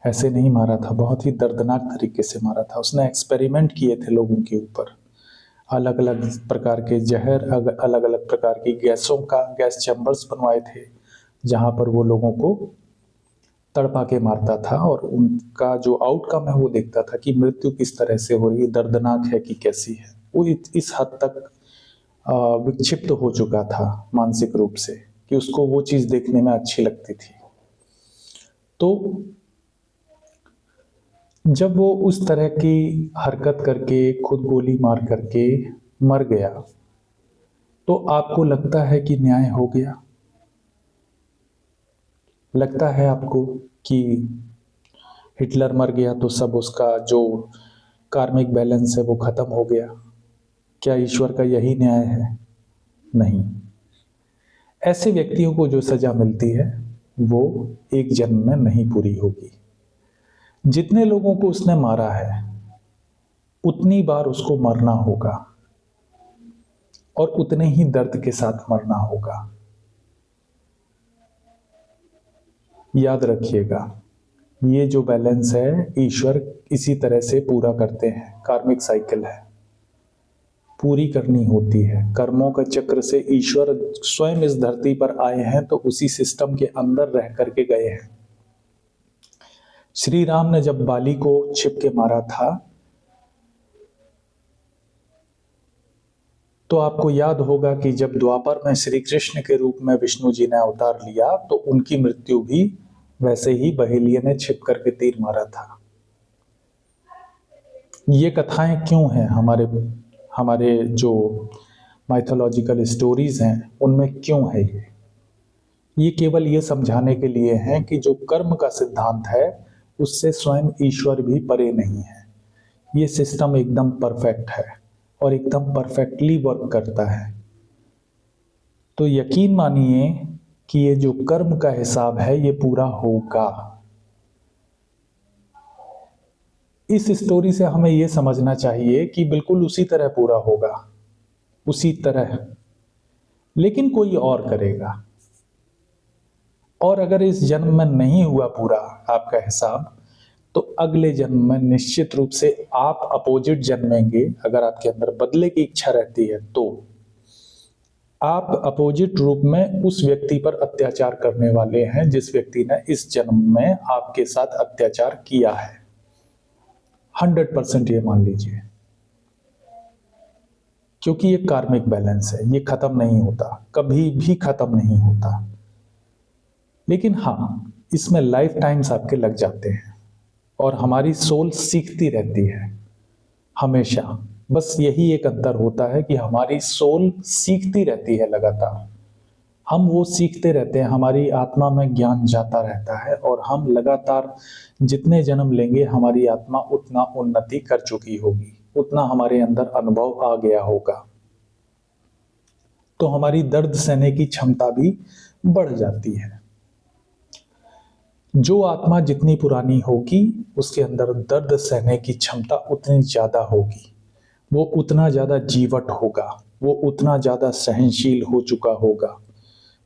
ऐसे नहीं मारा था, बहुत ही दर्दनाक तरीके से मारा था। उसने एक्सपेरिमेंट किए थे लोगों के ऊपर, अलग अलग प्रकार के जहर, अलग अलग प्रकार की गैसों का गैस चैम्बर्स बनवाए थे, जहां पर वो लोगों को तड़पा के मारता था और उनका जो आउटकम है वो देखता था कि मृत्यु किस तरह से हो रही है, दर्दनाक है कि कैसी है। वो इस हद तक विक्षिप्त हो चुका था मानसिक रूप से कि उसको वो चीज देखने में अच्छी लगती थी। तो जब वो उस तरह की हरकत करके, खुद गोली मार करके मर गया, तो आपको लगता है कि न्याय हो गया? लगता है आपको कि हिटलर मर गया तो सब उसका जो कार्मिक बैलेंस है वो खत्म हो गया? क्या ईश्वर का यही न्याय है? नहीं। ऐसे व्यक्तियों को जो सजा मिलती है वो एक जन्म में नहीं पूरी होगी। जितने लोगों को उसने मारा है, उतनी बार उसको मरना होगा और उतने ही दर्द के साथ मरना होगा। याद रखिएगा, ये जो बैलेंस है ईश्वर इसी तरह से पूरा करते हैं। कार्मिक साइकिल है, पूरी करनी होती है। कर्मों का चक्र से ईश्वर स्वयं इस धरती पर आए हैं, तो उसी सिस्टम के अंदर रह करके गए हैं। श्री राम ने जब बाली को छिप के मारा था, तो आपको याद होगा कि जब द्वापर में श्री कृष्ण के रूप में विष्णु जी ने अवतार लिया, तो उनकी मृत्यु भी वैसे ही बहेलिये ने छिप करके तीर मारा था। ये कथाएं क्यों हैं हमारे जो माइथोलॉजिकल स्टोरीज हैं उनमें क्यों है ये केवल ये समझाने के लिए है कि जो कर्म का सिद्धांत है उससे स्वयं ईश्वर भी परे नहीं है। ये सिस्टम एकदम परफेक्ट है और एकदम परफेक्टली वर्क करता है। तो यकीन मानिए कि ये जो कर्म का हिसाब है ये पूरा होगा। इस स्टोरी से हमें ये समझना चाहिए कि बिल्कुल उसी तरह पूरा होगा, उसी तरह, लेकिन कोई और करेगा। और अगर इस जन्म में नहीं हुआ पूरा आपका हिसाब, तो अगले जन्म में निश्चित रूप से आप अपोजिट जन्मेंगे। अगर आपके अंदर बदले की इच्छा रहती है तो आप अपोजिट रूप में उस व्यक्ति पर अत्याचार करने वाले हैं जिस व्यक्ति ने इस जन्म में आपके साथ अत्याचार किया है। 100% ये मान लीजिए, क्योंकि ये कार्मिक बैलेंस है, ये खत्म नहीं होता, कभी भी खत्म नहीं होता। लेकिन हाँ, इसमें लाइफ टाइम्स आपके लग जाते हैं और हमारी सोल सीखती रहती है हमेशा। बस यही एक अंतर होता है कि हमारी सोल सीखती रहती है लगातार, हम वो सीखते रहते हैं, हमारी आत्मा में ज्ञान जाता रहता है और हम लगातार जितने जन्म लेंगे हमारी आत्मा उतना उन्नति कर चुकी होगी, उतना हमारे अंदर अनुभव आ गया होगा, तो हमारी दर्द सहने की क्षमता भी बढ़ जाती है। जो आत्मा जितनी पुरानी होगी उसके अंदर दर्द सहने की क्षमता उतनी ज्यादा होगी, वो उतना ज्यादा जीवट होगा, वो उतना ज्यादा सहनशील हो चुका होगा।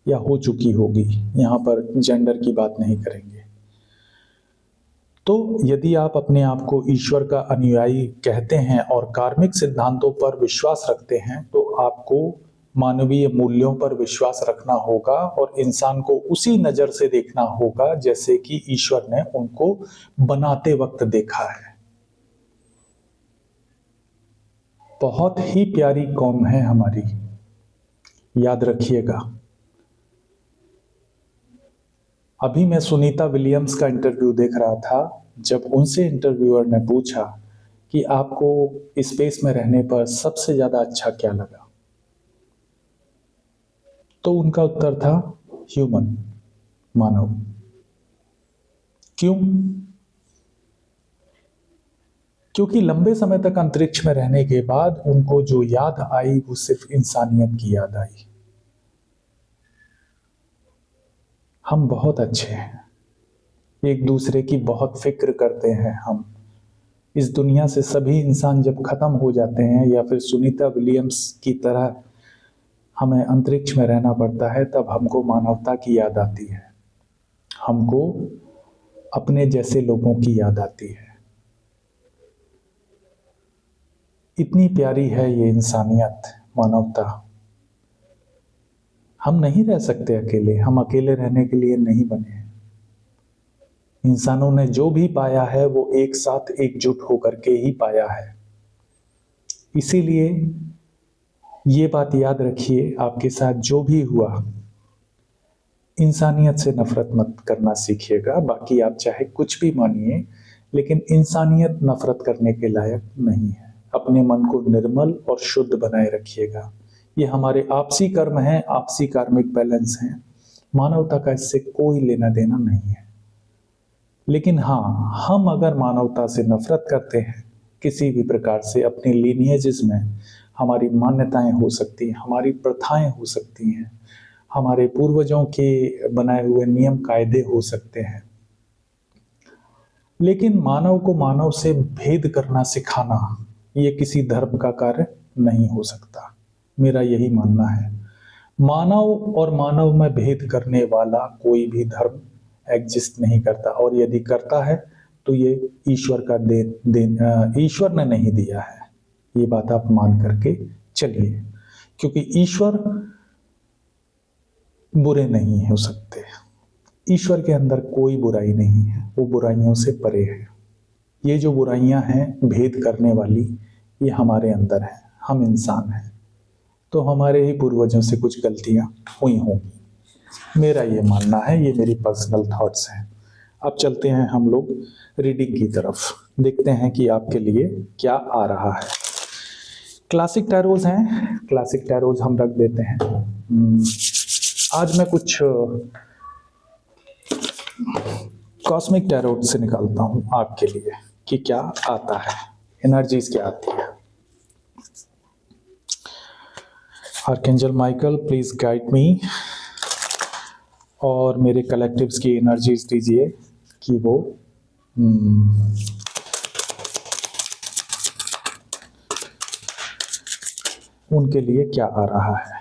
या हो चुकी होगी। यहाँ पर जेंडर की बात नहीं करेंगे। तो यदि आप अपने आप को ईश्वर का अनुयायी कहते हैं और कार्मिक सिद्धांतों पर विश्वास रखते हैं, तो आपको मानवीय मूल्यों पर विश्वास रखना होगा और इंसान को उसी नज़र से देखना होगा जैसे कि ईश्वर ने उनको बनाते वक्त देखा है। बहुत ही प्यारी कौम है हमारी, याद रखिएगा। अभी मैं सुनीता विलियम्स का इंटरव्यू देख रहा था। जब उनसे इंटरव्यूअर ने पूछा कि आपको स्पेस में रहने पर सबसे ज़्यादा अच्छा क्या लगा, तो उनका उत्तर था ह्यूमन, मानव। क्यों? क्योंकि लंबे समय तक अंतरिक्ष में रहने के बाद उनको जो याद आई वो सिर्फ इंसानियत की याद आई। हम बहुत अच्छे हैं, एक दूसरे की बहुत फिक्र करते हैं। हम इस दुनिया से सभी इंसान जब खत्म हो जाते हैं या फिर सुनीता विलियम्स की तरह हमें अंतरिक्ष में रहना पड़ता है, तब हमको मानवता की याद आती है, हमको अपने जैसे लोगों की याद आती है। इतनी प्यारी है ये इंसानियत, मानवता। हम नहीं रह सकते अकेले, हम अकेले रहने के लिए नहीं बने हैं। इंसानों ने जो भी पाया है वो एक साथ एकजुट होकर के ही पाया है। इसीलिए ये बात याद रखिए, आपके साथ जो भी हुआ, इंसानियत से नफरत मत करना सीखिएगा। बाकी आप चाहे कुछ भी मानिए, लेकिन इंसानियत नफरत करने के लायक नहीं है। अपने मन को निर्मल और शुद्ध बनाए रखिएगा। ये हमारे आपसी कर्म हैं, आपसी कार्मिक बैलेंस हैं। मानवता का इससे कोई लेना देना नहीं है। लेकिन हाँ, हम अगर मानवता से नफरत करते हैं किसी भी प्रकार से, अपने लीनिएजेस में हमारी मान्यताएं हो सकती हैं, हमारी प्रथाएं हो सकती हैं, हमारे पूर्वजों के बनाए हुए नियम कायदे हो सकते हैं, लेकिन मानव को मानव से भेद करना सिखाना ये किसी धर्म का कार्य नहीं हो सकता। मेरा यही मानना है। मानव और मानव में भेद करने वाला कोई भी धर्म एग्जिस्ट नहीं करता, और यदि करता है तो ये ईश्वर का देन ईश्वर ने नहीं दिया है। ये बात आप मान करके चलिए, क्योंकि ईश्वर बुरे नहीं हो सकते। ईश्वर के अंदर कोई बुराई नहीं है, वो बुराइयों से परे है। ये जो बुराइयां हैं भेद करने वाली, ये हमारे अंदर है। हम इंसान हैं, तो हमारे ही पूर्वजों से कुछ गलतियां हुई होंगी। मेरा ये मानना है, ये मेरी पर्सनल थॉट्स हैं। अब चलते हैं हम लोग रीडिंग की तरफ, देखते हैं कि आपके लिए क्या आ रहा है। क्लासिक टैरोज हैं, क्लासिक टैरोज हम रख देते हैं। आज मैं कुछ कॉस्मिक टैरोट से निकालता हूं आपके लिए कि क्या आता है, एनर्जीज क्या आती है। आर्कएंजल माइकल प्लीज गाइड मी, और मेरे कलेक्टिव्स की एनर्जीज दीजिए कि वो उनके लिए क्या आ रहा है।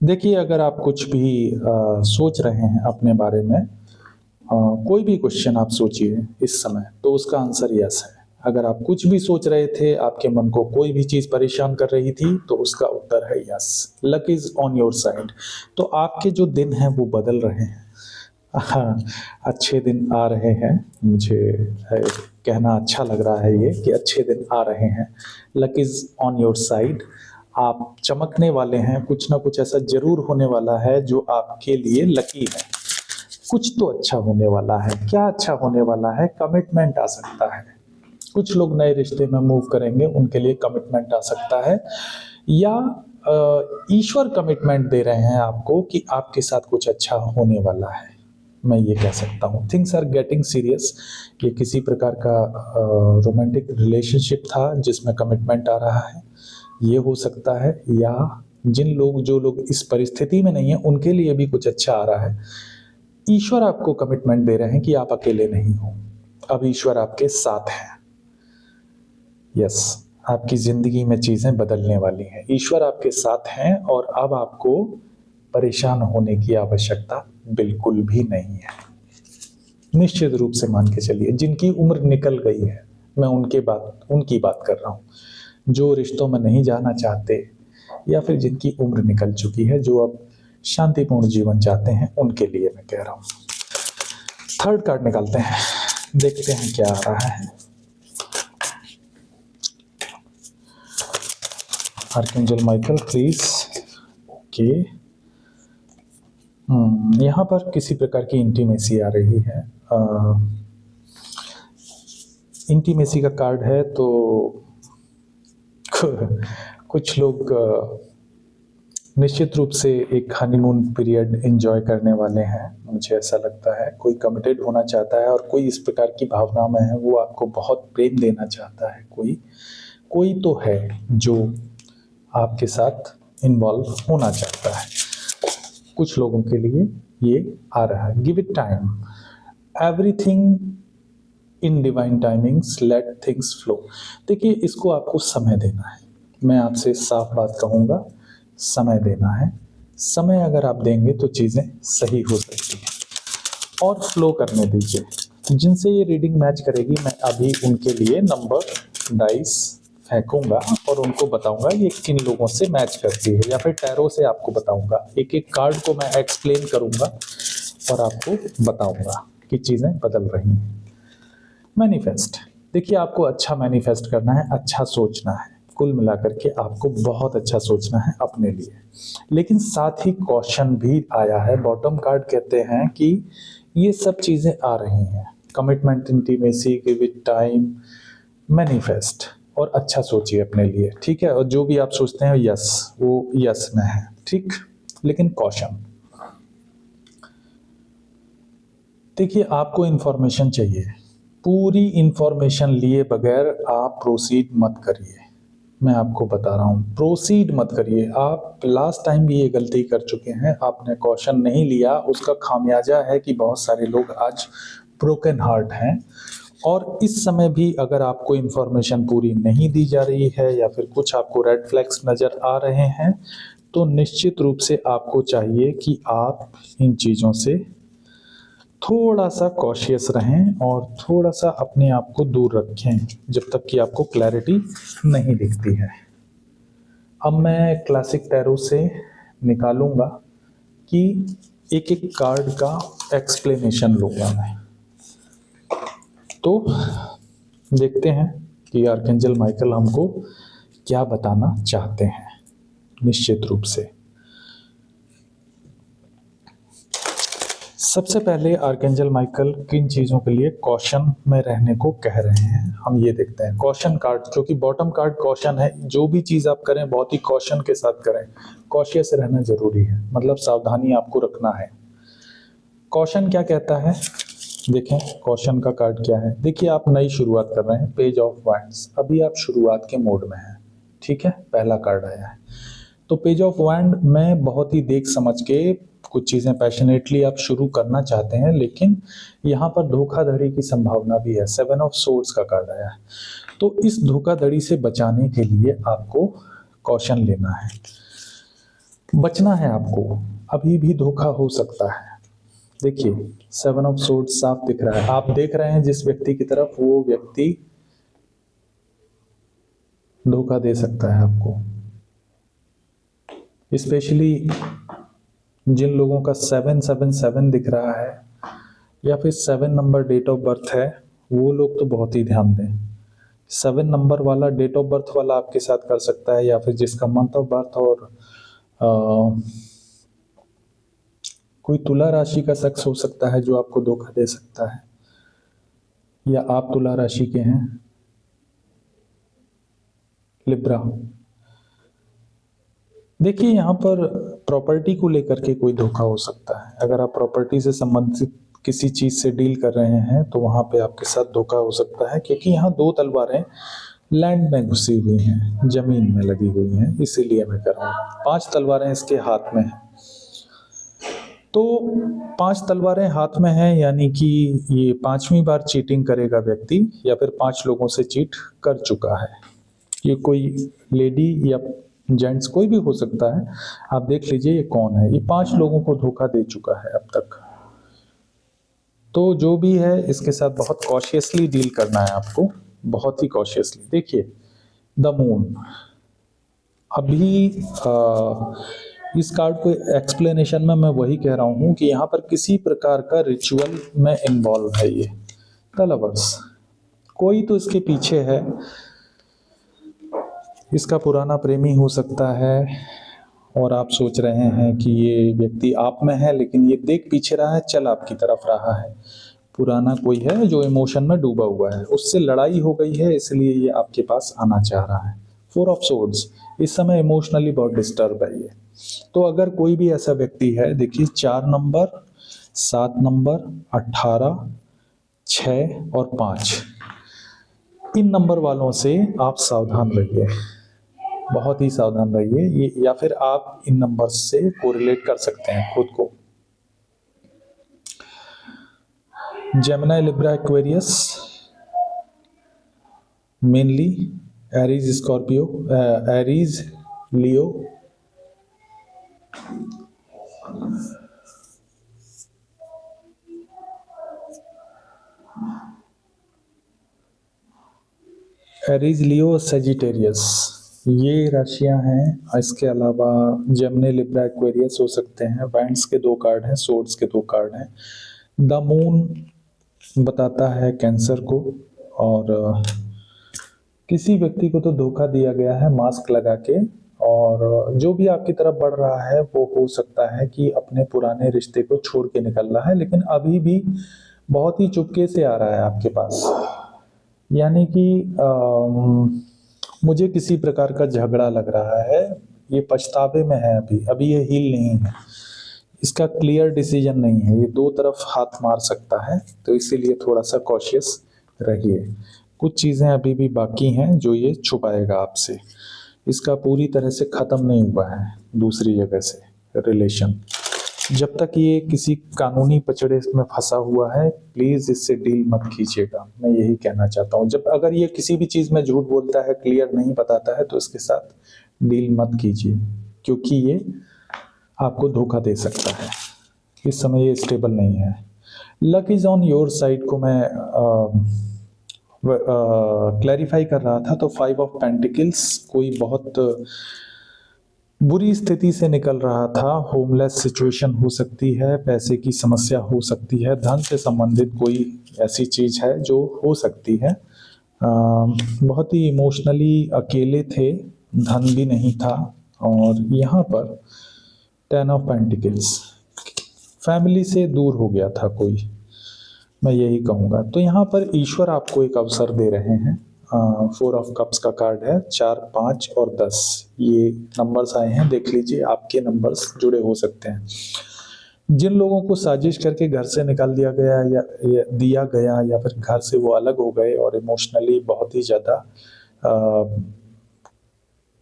देखिए, अगर आप कुछ भी सोच रहे हैं अपने बारे में, कोई भी क्वेश्चन आप सोचिए इस समय, तो उसका आंसर यस है। अगर आप कुछ भी सोच रहे थे, आपके मन को कोई भी चीज़ परेशान कर रही थी, तो उसका उत्तर है yes. Luck is on your side. तो आपके जो दिन हैं वो बदल रहे हैं। हाँ, अच्छे दिन आ रहे हैं। मुझे कहना अच्छा लग रहा है ये कि अच्छे दिन आ रहे हैं। Luck is on your side. आप चमकने वाले हैं, कुछ ना कुछ ऐसा जरूर होने वाला है जो आपके लिए लकी है। कुछ तो अच्छा होने वाला है। क्या अच्छा होने वाला है? कमिटमेंट आ सकता है। कुछ लोग नए रिश्ते में मूव करेंगे, उनके लिए कमिटमेंट आ सकता है, या ईश्वर कमिटमेंट दे रहे हैं आपको कि आपके साथ कुछ अच्छा होने वाला है। मैं ये कह सकता हूँ थिंग्स आर गेटिंग सीरियस। ये किसी प्रकार का रोमांटिक रिलेशनशिप था जिसमें कमिटमेंट आ रहा है, ये हो सकता है। या जो लोग इस परिस्थिति में नहीं है, उनके लिए भी कुछ अच्छा आ रहा है। ईश्वर आपको कमिटमेंट दे रहे हैं कि आप अकेले नहीं हो, अब ईश्वर आपके साथ है। यस, आपकी जिंदगी में चीजें बदलने वाली हैं। ईश्वर आपके साथ हैं और अब आपको परेशान होने की आवश्यकता बिल्कुल भी नहीं है। निश्चित रूप से मान के चलिए, जिनकी उम्र निकल गई है, मैं उनकी बात कर रहा हूँ, जो रिश्तों में नहीं जाना चाहते या फिर जिनकी उम्र निकल चुकी है, जो अब शांतिपूर्ण जीवन चाहते हैं, उनके लिए मैं कह रहा हूँ। थर्ड कार्ड निकालते हैं, देखते हैं क्या आ रहा है। Archangel Michael please. ओके, यहाँ पर किसी प्रकार की इंटीमेसी आ रही है। इंटीमेसी का कार्ड है, तो कुछ लोग निश्चित रूप से एक हनीमून पीरियड एंजॉय करने वाले हैं, मुझे ऐसा लगता है। कोई कमिटेड होना चाहता है और कोई इस प्रकार की भावना में है, वो आपको बहुत प्रेम देना चाहता है। कोई तो है जो आपके साथ इन्वॉल्व होना चाहता है। कुछ लोगों के लिए ये आ रहा है। Give it time, everything in divine timings, let things flow. देखिए, इसको आपको समय देना है। मैं आपसे साफ बात कहूँगा, समय देना है। समय अगर आप देंगे तो चीज़ें सही हो सकती हैं, और फ्लो करने दीजिए। जिनसे ये रीडिंग मैच करेगी, मैं अभी उनके लिए नंबर डाइस फेंकूंगा और उनको बताऊंगा ये किन लोगों से मैच करती है, या फिर टैरो से आपको बताऊंगा। एक एक कार्ड को मैं एक्सप्लेन करूंगा और आपको बताऊंगा कि चीज़ें बदल रही हैं। मैनिफेस्ट, देखिए, आपको अच्छा मैनिफेस्ट करना है, अच्छा सोचना है। कुल मिलाकर के आपको बहुत अच्छा सोचना है अपने लिए, लेकिन साथ ही कॉशन भी आया है। बॉटम कार्ड कहते हैं कि ये सब चीज़ें आ रही हैं, commitment, intimacy, give it time, manifest, और अच्छा सोचिए अपने लिए, ठीक है। और जो भी आप सोचते हैं यस, वो यस में है, ठीक। लेकिन कॉशन, देखिए, आपको इंफॉर्मेशन चाहिए। पूरी इंफॉर्मेशन लिए बगैर आप प्रोसीड मत करिए। मैं आपको बता रहा हूँ, प्रोसीड मत करिए। आप लास्ट टाइम भी ये गलती कर चुके हैं, आपने कॉशन नहीं लिया। उसका खामियाजा है कि बहुत सारे लोग आज ब्रोकन हार्ट हैं। और इस समय भी अगर आपको इंफॉर्मेशन पूरी नहीं दी जा रही है, या फिर कुछ आपको रेड फ्लैग्स नज़र आ रहे हैं, तो निश्चित रूप से आपको चाहिए कि आप इन चीज़ों से थोड़ा सा कॉशियस रहें और थोड़ा सा अपने आप को दूर रखें, जब तक कि आपको क्लैरिटी नहीं दिखती है। अब मैं क्लासिक टैरो से निकालूंगा कि एक एक कार्ड का एक्सप्लेनेशन लूंगा मैं। तो देखते हैं कि आर्कएंजल माइकल हमको क्या बताना चाहते हैं। निश्चित रूप से सबसे पहले आर्कएंजल माइकल किन चीज़ों के लिए कॉशन में रहने को कह रहे हैं, हम ये देखते हैं। कॉशन कार्ड, क्योंकि बॉटम कार्ड कॉशन है। जो भी चीज़ आप करें बहुत ही कॉशन के साथ करें, कॉशियस रहना जरूरी है, मतलब सावधानी आपको रखना है। कॉशन क्या कहता है, देखें कॉशन का कार्ड क्या है। देखिए, आप नई शुरुआत कर रहे हैं, पेज ऑफ वैंड्स, अभी आप शुरुआत के मोड में हैं, ठीक है। पहला कार्ड आया है, तो पेज ऑफ वैंड में बहुत ही देख समझ के कुछ चीज़ें पैशनेटली आप शुरू करना चाहते हैं, लेकिन यहाँ पर धोखाधड़ी की संभावना भी है। 7 ऑफ सोर्ड्स का कार्ड आया है, तो इस धोखाधड़ी से बचाने के लिए आपको कॉशन लेना है, बचना है आपको। अभी भी धोखा हो सकता है। देखिए, 7 ऑफ सोर्ड्स साफ दिख रहा है। आप देख रहे हैं जिस व्यक्ति की तरफ, वो व्यक्ति धोखा दे सकता है आपको। स्पेशली जिन लोगों का 777 दिख रहा है, या फिर 7 नंबर डेट ऑफ बर्थ है, वो लोग तो बहुत ही ध्यान दें। 7 नंबर वाला डेट ऑफ बर्थ वाला आपके साथ कर सकता है, या फिर जिसका मंथ ऑफ बर्थ और कोई तुला राशि का शख्स हो सकता है जो आपको धोखा दे सकता है, या आप तुला राशि के हैं, लिब्रा। देखिए, यहाँ पर प्रॉपर्टी को लेकर के कोई धोखा हो सकता है। अगर आप प्रॉपर्टी से संबंधित किसी चीज़ से डील कर रहे हैं, तो वहाँ पे आपके साथ धोखा हो सकता है, क्योंकि यहाँ 2 तलवारें लैंड में घुसी हुई हैं, जमीन में लगी हुई हैं, इसीलिए मैं कर रहा हूँ। 5 तलवारें इसके हाथ में हैं, तो 5 तलवारें हाथ में हैं, यानी कि ये 5वीं बार चीटिंग करेगा व्यक्ति, या फिर 5 लोगों से चीट कर चुका है। ये कोई लेडी या जेंट्स कोई भी हो सकता है। आप देख लीजिए ये कौन है। ये 5 लोगों को धोखा दे चुका है अब तक। तो जो भी है इसके साथ बहुत कॉशियसली डील करना है आपको, बहुत ही कॉशियसली। देखिए द मून, अभी इस कार्ड को एक्सप्लेनेशन में मैं वही कह रहा हूँ कि यहाँ पर किसी प्रकार का रिचुअल में इन्वॉल्व है ये। द लवर्स, कोई तो इसके पीछे है। इसका पुराना प्रेमी हो सकता है और आप सोच रहे हैं कि ये व्यक्ति आप में है, लेकिन ये देख पीछे रहा है, चल आपकी तरफ रहा है। पुराना कोई है जो इमोशन में डूबा हुआ है, उससे लड़ाई हो गई है, इसलिए ये आपके पास आना चाह रहा है। 4 ऑफ सोर्ड्स, इस समय इमोशनली बहुत डिस्टर्ब है ये। तो अगर कोई भी ऐसा व्यक्ति है, देखिए 4 नंबर, 7 नंबर, 18, 6 और 5, इन नंबर वालों से आप सावधान रहिए, बहुत ही सावधान रहिए। ये या फिर आप इन नंबर से कोरिलेट कर सकते हैं खुद को। Gemini, Libra, Aquarius, mainly Aries, Scorpio, Aries, Leo, Aries, Leo, Sagittarius, ये राशियां हैं। इसके अलावा जेमिनी, लिब्रा, एक्वेरियस हो सकते हैं। वैंड्स के 2 कार्ड हैं, सोर्ड्स के 2 कार्ड हैं। द मून बताता है कैंसर को, और किसी व्यक्ति को तो धोखा दिया गया है मास्क लगा के, और जो भी आपकी तरफ बढ़ रहा है वो हो सकता है कि अपने पुराने रिश्ते को छोड़ के निकल रहा है, लेकिन अभी भी बहुत ही चुपके से आ रहा है आपके पास। यानी कि मुझे किसी प्रकार का झगड़ा लग रहा है, ये पछतावे में है, अभी ये हील नहीं है, इसका क्लियर डिसीजन नहीं है, ये 2 तरफ हाथ मार सकता है। तो इसीलिए थोड़ा सा कॉशियस रहिए। कुछ चीज़ें अभी भी बाकी हैं जो ये छुपाएगा आपसे। इसका पूरी तरह से ख़त्म नहीं हुआ है दूसरी जगह से रिलेशन। जब तक ये किसी कानूनी पचड़े में फंसा हुआ है, प्लीज़ इससे डील मत कीजिएगा, मैं यही कहना चाहता हूँ। जब अगर ये किसी भी चीज़ में झूठ बोलता है, क्लियर नहीं बताता है, तो इसके साथ डील मत कीजिए, क्योंकि ये आपको धोखा दे सकता है। इस समय ये स्टेबल नहीं है। Luck is on your side को मैं क्लैरिफाई कर रहा था, तो 5 ऑफ पेंटिकल्स, कोई बहुत बुरी स्थिति से निकल रहा था, होमलेस सिचुएशन हो सकती है, पैसे की समस्या हो सकती है, धन से संबंधित कोई ऐसी चीज़ है जो हो सकती है। बहुत ही इमोशनली अकेले थे, धन भी नहीं था, और यहाँ पर 10 ऑफ पेंटिकल्स, फैमिली से दूर हो गया था कोई, मैं यही कहूँगा। तो यहाँ पर ईश्वर आपको एक अवसर दे रहे हैं। 4 ऑफ कप्स का कार्ड है, 4, 5 और 10 ये नंबर्स आए हैं, देख लीजिए आपके नंबर्स जुड़े हो सकते हैं। जिन लोगों को साजिश करके घर से निकाल दिया गया या फिर घर से वो अलग हो गए और इमोशनली बहुत ही ज़्यादा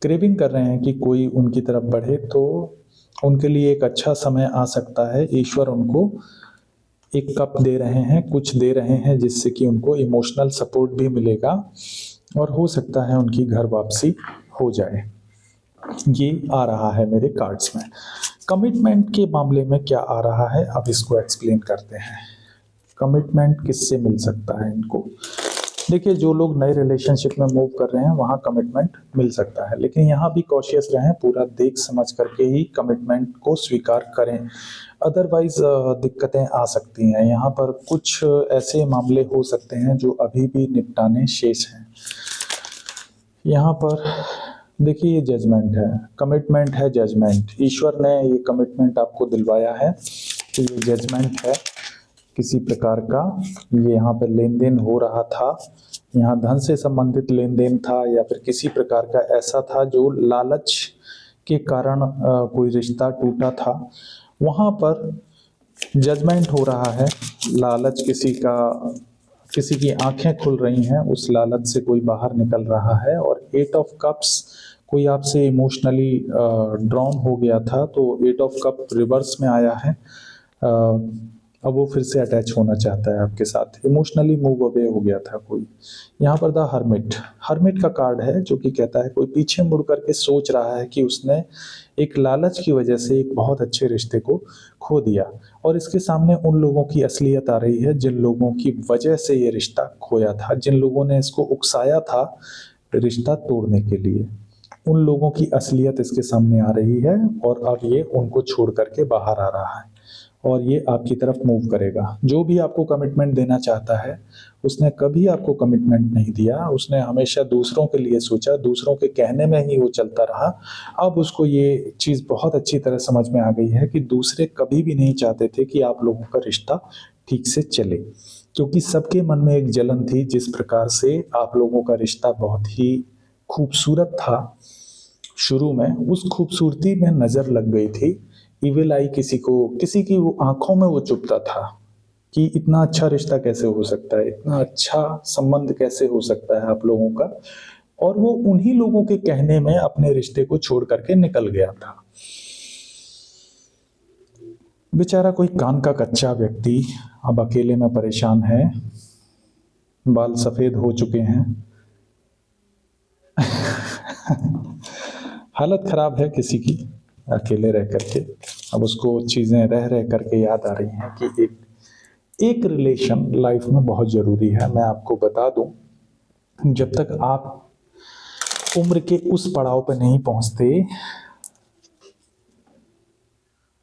क्रेविंग कर रहे हैं कि कोई उनकी तरफ बढ़े, तो उनके लिए एक अच्छा समय आ सकता है। ईश्वर उनको एक कप दे रहे हैं, कुछ दे रहे हैं, जिससे कि उनको इमोशनल सपोर्ट भी मिलेगा, और हो सकता है उनकी घर वापसी हो जाए। ये आ रहा है मेरे कार्ड्स में। कमिटमेंट के मामले में क्या आ रहा है, अब इसको एक्सप्लेन करते हैं। कमिटमेंट किससे मिल सकता है इनको? देखिए, जो लोग नए रिलेशनशिप में मूव कर रहे हैं वहाँ कमिटमेंट मिल सकता है, लेकिन यहाँ भी कॉशियस रहें, पूरा देख समझ करके ही कमिटमेंट को स्वीकार करें, अदरवाइज दिक्कतें आ सकती हैं। यहाँ पर कुछ ऐसे मामले हो सकते हैं जो अभी भी निपटाने शेष हैं। यहाँ पर देखिए, ये जजमेंट है, कमिटमेंट है, जजमेंट। ईश्वर ने ये कमिटमेंट आपको दिलवाया है, तो ये जजमेंट है किसी प्रकार का। ये यहाँ पर लेन देन हो रहा था, यहाँ धन से संबंधित लेन देन था, या फिर किसी प्रकार का ऐसा था जो लालच के कारण कोई रिश्ता टूटा था। वहाँ पर जजमेंट हो रहा है, लालच किसी की आंखें खुल रही हैं, उस लालच से कोई बाहर निकल रहा है। और 8 ऑफ कप्स, कोई आपसे इमोशनली ड्रॉन हो गया था, तो 8 ऑफ कप रिवर्स में आया है। अब वो फिर से अटैच होना चाहता है आपके साथ, इमोशनली मूव अवे हो गया था कोई। यहाँ पर द हर्मिट, हर्मिट का कार्ड है जो कि कहता है कोई पीछे मुड़ करके सोच रहा है कि उसने एक लालच की वजह से एक बहुत अच्छे रिश्ते को खो दिया, और इसके सामने उन लोगों की असलियत आ रही है जिन लोगों की वजह से ये रिश्ता खोया था, जिन लोगों ने इसको उकसाया था रिश्ता तोड़ने के लिए। उन लोगों की असलियत इसके सामने आ रही है और अब ये उनको छोड़ करके बाहर आ रहा है और ये आपकी तरफ मूव करेगा। जो भी आपको कमिटमेंट देना चाहता है उसने कभी आपको कमिटमेंट नहीं दिया, उसने हमेशा दूसरों के लिए सोचा, दूसरों के कहने में ही वो चलता रहा। अब उसको ये चीज़ बहुत अच्छी तरह समझ में आ गई है कि दूसरे कभी भी नहीं चाहते थे कि आप लोगों का रिश्ता ठीक से चले, क्योंकि सबके मन में एक जलन थी। जिस प्रकार से आप लोगों का रिश्ता बहुत ही खूबसूरत था शुरू में, उस खूबसूरती में नज़र लग गई थी। इविल आई किसी की वो आंखों में वो चुभता था कि इतना अच्छा रिश्ता कैसे हो सकता है, इतना अच्छा संबंध कैसे हो सकता है आप लोगों का, और वो उन्हीं लोगों के कहने में अपने रिश्ते को छोड़ करके निकल गया था। बेचारा कोई कान का कच्चा व्यक्ति अब अकेले में परेशान है, बाल सफेद हो चुके हैं हालत खराब है किसी की अकेले रह करके। अब उसको चीज़ें रह रह करके याद आ रही हैं कि एक रिलेशन लाइफ में बहुत ज़रूरी है। मैं आपको बता दूं, जब तक आप उम्र के उस पड़ाव पर नहीं पहुंचते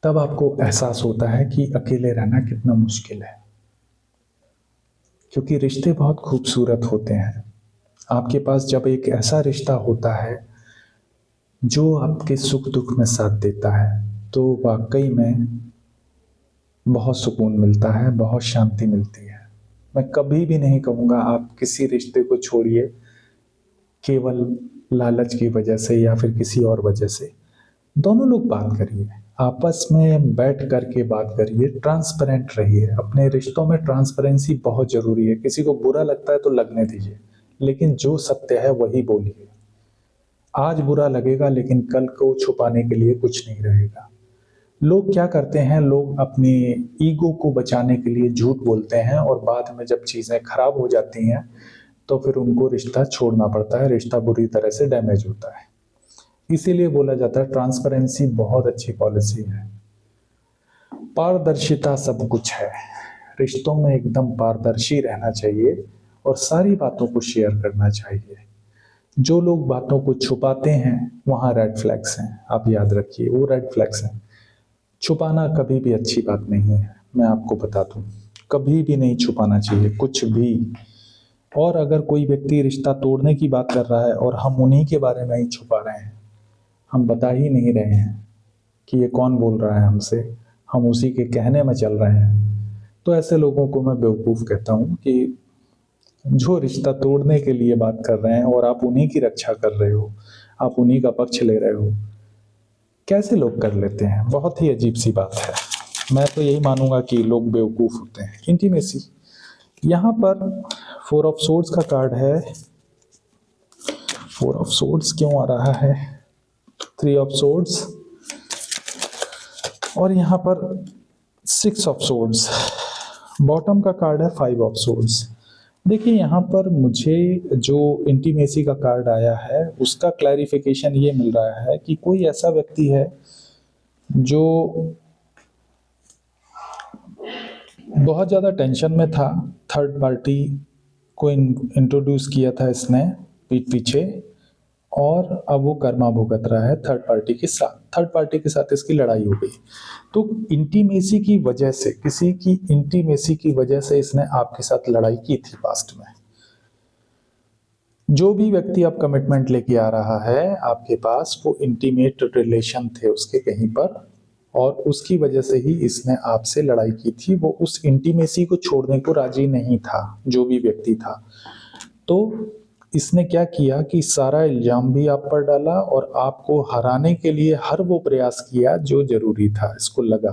तब आपको एहसास होता है कि अकेले रहना कितना मुश्किल है, क्योंकि रिश्ते बहुत खूबसूरत होते हैं। आपके पास जब एक ऐसा रिश्ता होता है जो आपके सुख दुख में साथ देता है तो वाकई में बहुत सुकून मिलता है, बहुत शांति मिलती है। मैं कभी भी नहीं कहूँगा आप किसी रिश्ते को छोड़िए केवल लालच की वजह से या फिर किसी और वजह से। दोनों लोग बात करिए, आपस में बैठ करके बात करिए, ट्रांसपेरेंट रहिए। अपने रिश्तों में ट्रांसपेरेंसी बहुत ज़रूरी है। किसी को बुरा लगता है तो लगने दीजिए, लेकिन जो सत्य है वही बोलिए। आज बुरा लगेगा लेकिन कल को छुपाने के लिए कुछ नहीं रहेगा। लोग क्या करते हैं, लोग अपने ईगो को बचाने के लिए झूठ बोलते हैं और बाद में जब चीज़ें खराब हो जाती हैं तो फिर उनको रिश्ता छोड़ना पड़ता है, रिश्ता बुरी तरह से डैमेज होता है। इसीलिए बोला जाता है ट्रांसपेरेंसी बहुत अच्छी पॉलिसी है। पारदर्शिता सब कुछ है, रिश्तों में एकदम पारदर्शी रहना चाहिए और सारी बातों को शेयर करना चाहिए। जो लोग बातों को छुपाते हैं वहाँ रेड फ्लैग्स हैं, आप याद रखिए, वो रेड फ्लैग्स हैं। छुपाना कभी भी अच्छी बात नहीं है, मैं आपको बता दूं, कभी भी नहीं छुपाना चाहिए कुछ भी। और अगर कोई व्यक्ति रिश्ता तोड़ने की बात कर रहा है और हम उन्हीं के बारे में ही छुपा रहे हैं, हम बता ही नहीं रहे हैं कि ये कौन बोल रहा है हमसे, हम उसी के कहने में चल रहे हैं, तो ऐसे लोगों को मैं बेवकूफ़ कहता हूँ कि जो रिश्ता तोड़ने के लिए बात कर रहे हैं और आप उन्हीं की रक्षा कर रहे हो, आप उन्हीं का पक्ष ले रहे हो। कैसे लोग कर लेते हैं, बहुत ही अजीब सी बात है। मैं तो यही मानूंगा कि लोग बेवकूफ़ होते हैं। इंटीमेसी, यहाँ पर 4 ऑफ सोर्ड्स का कार्ड है। 4 ऑफ सोर्ड्स क्यों आ रहा है, 3 ऑफ सोर्ड्स, और यहाँ पर 6 ऑफ सोर्ड्स। बॉटम का कार्ड है 5 ऑफ सोर्ड्स। देखिए यहाँ पर मुझे जो इंटीमेसी का कार्ड आया है उसका क्लैरिफिकेशन ये मिल रहा है कि कोई ऐसा व्यक्ति है जो बहुत ज़्यादा टेंशन में था। थर्ड पार्टी को इंट्रोड्यूस किया था इसने पीठ पीछे, और अब वो कर्मा भुगत रहा है थर्ड पार्टी के साथ। थर्ड पार्टी के साथ इसकी लड़ाई हो गई, तो इंटीमेसी की वजह से, किसी की इंटीमेसी की वजह से इसने आपके साथ लड़ाई की थी पास्ट में। जो भी व्यक्ति अब कमिटमेंट लेके आ रहा है आपके पास, वो इंटीमेट रिलेशन थे उसके कहीं पर, और उसकी वजह से ही इसने आपसे लड़ाई की थी। वो उस इंटीमेसी को छोड़ने को राजी नहीं था, जो भी व्यक्ति था। तो इसने क्या किया कि सारा इल्जाम भी आप पर डाला और आपको हराने के लिए हर वो प्रयास किया जो जरूरी था, इसको लगा।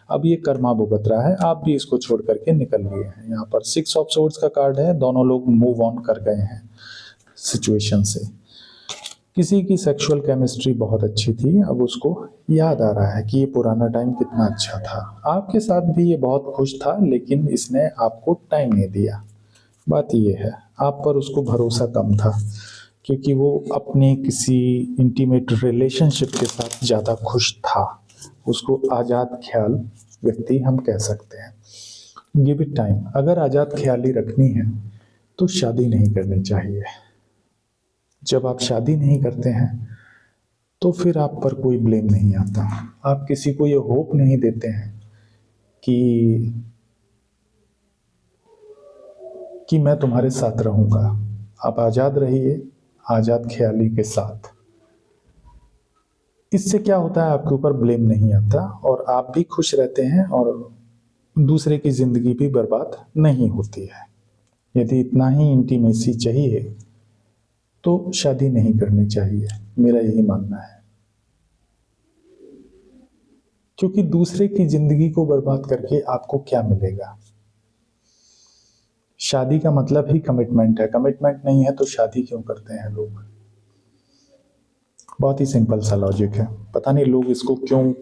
अब ये कर्मा भुगत रहा है, आप भी इसको छोड़ करके निकल लिए हैं। यहाँ पर 6 ऑफ सोर्ड्स का कार्ड है, दोनों लोग मूव ऑन कर गए हैं सिचुएशन से। किसी की सेक्सुअल केमिस्ट्री बहुत अच्छी थी, अब उसको याद आ रहा है कि ये पुराना टाइम कितना अच्छा था। आपके साथ भी ये बहुत खुश था, लेकिन इसने आपको टाइम नहीं दिया। बात ये है, आप पर उसको भरोसा कम था, क्योंकि वो अपने किसी इंटीमेट रिलेशनशिप के साथ ज़्यादा खुश था। उसको आज़ाद ख्याल व्यक्ति हम कह सकते हैं। Give it time. अगर आज़ाद ख्याली रखनी है तो शादी नहीं करनी चाहिए। जब आप शादी नहीं करते हैं तो फिर आप पर कोई ब्लेम नहीं आता। आप किसी को ये होप नहीं देते हैं कि मैं तुम्हारे साथ रहूंगा। आप आज़ाद रहिए, आज़ाद ख्याली के साथ। इससे क्या होता है, आपके ऊपर ब्लेम नहीं आता और आप भी खुश रहते हैं और दूसरे की ज़िंदगी भी बर्बाद नहीं होती है। यदि इतना ही इंटीमेसी चाहिए तो शादी नहीं करनी चाहिए, मेरा यही मानना है। क्योंकि दूसरे की ज़िंदगी को बर्बाद करके आपको क्या मिलेगा। शादी का मतलब ही कमिटमेंट है। कमिटमेंट नहीं है तो शादी क्यों करते हैं लोग। बहुत ही सिंपल सा लॉजिक है, पता नहीं लोग इसको क्यों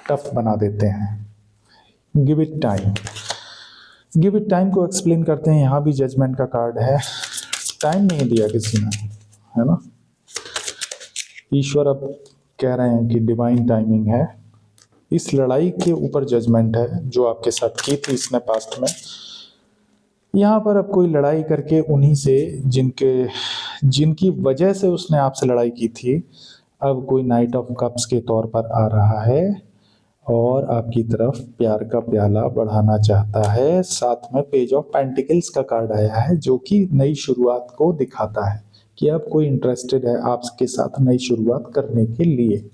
टफ बना देते हैं। Give it time. Give it time को एक्सप्लेन करते हैं, यहाँ भी जजमेंट का कार्ड है। टाइम नहीं दिया किसी ने, है ना। ईश्वर अब कह रहे हैं कि डिवाइन टाइमिंग है। इस लड़ाई के ऊपर जजमेंट है जो आपके साथ की थी इसने पास्ट में। यहाँ पर अब कोई लड़ाई करके उन्हीं से जिनकी वजह से उसने आपसे लड़ाई की थी, अब कोई नाइट ऑफ कप्स के तौर पर आ रहा है और आपकी तरफ प्यार का प्याला बढ़ाना चाहता है। साथ में पेज ऑफ पेंटिकल्स का कार्ड आया है जो कि नई शुरुआत को दिखाता है कि अब कोई इंटरेस्टेड है आपके साथ नई शुरुआत करने के लिए।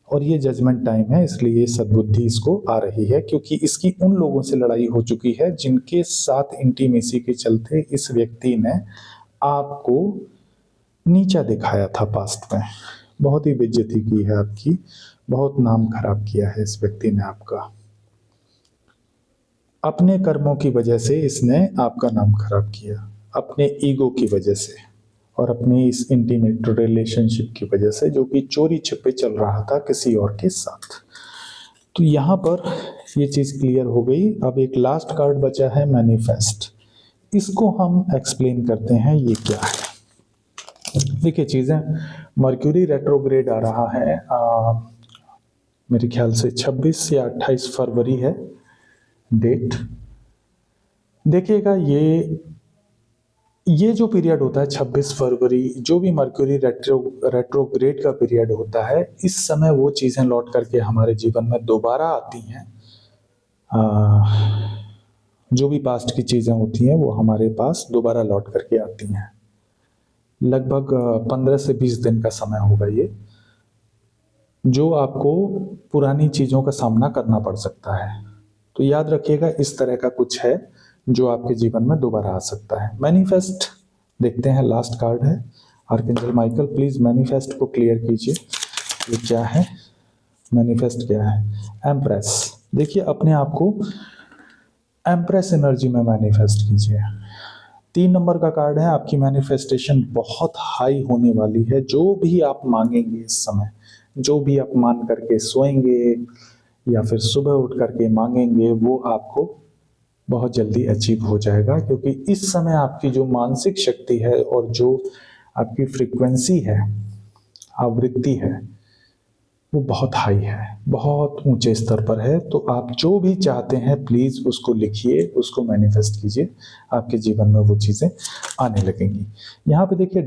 और ये जजमेंट टाइम है, इसलिए सद्बुद्धि इसको आ रही है, क्योंकि इसकी उन लोगों से लड़ाई हो चुकी है जिनके साथ इंटीमेसी के चलते इस व्यक्ति ने आपको नीचा दिखाया था पास्ट में। बहुत ही बेइज्जती की है आपकी, बहुत नाम खराब किया है इस व्यक्ति ने आपका। अपने कर्मों की वजह से इसने आपका नाम खराब किया, अपने ईगो की वजह से और अपनी इस इंटीमेट रिलेशनशिप की वजह से, जो कि चोरी छिपे चल रहा था किसी और के साथ। तो यहाँ पर ये चीज़ क्लियर हो गई। अब एक लास्ट कार्ड बचा है, मैनिफेस्ट। इसको हम एक्सप्लेन करते हैं ये क्या है। देखिए चीज़ें, मर्क्यूरी रेट्रोग्रेड आ रहा है, मेरे ख्याल से 26 या 28 फरवरी है डेट। देखिएगा ये जो पीरियड होता है 26 फरवरी, जो भी मर्क्यूरी रेट्रोग्रेड का पीरियड होता है, इस समय वो चीज़ें लौट करके हमारे जीवन में दोबारा आती हैं। जो भी पास्ट की चीज़ें होती हैं वो हमारे पास दोबारा लौट करके आती हैं। लगभग 15 से 20 दिन का समय होगा ये, जो आपको पुरानी चीज़ों का सामना करना पड़ सकता है। तो याद रखिएगा, इस तरह का कुछ है जो आपके जीवन में दोबारा आ सकता है। मैनिफेस्ट देखते हैं, लास्ट कार्ड है। आर्कएंजल माइकल प्लीज मैनिफेस्ट को क्लियर कीजिए, ये क्या है, मैनिफेस्ट क्या है। एम्प्रेस, देखिए अपने आप को एम्प्रेस एनर्जी में मैनिफेस्ट कीजिए। 3 नंबर का कार्ड है, आपकी मैनिफेस्टेशन बहुत हाई होने वाली है। जो भी आप मांगेंगे इस समय, जो भी आप मान करके सोएंगे या फिर सुबह उठ करके मांगेंगे, वो आपको बहुत जल्दी अचीव हो जाएगा। क्योंकि इस समय आपकी जो मानसिक शक्ति है और जो आपकी फ्रीक्वेंसी है, आवृत्ति है, वो बहुत हाई है, बहुत ऊंचे स्तर पर है। तो आप जो भी चाहते हैं प्लीज़ उसको लिखिए, उसको मैनिफेस्ट कीजिए, आपके जीवन में वो चीज़ें आने लगेंगी। यहाँ पे देखिए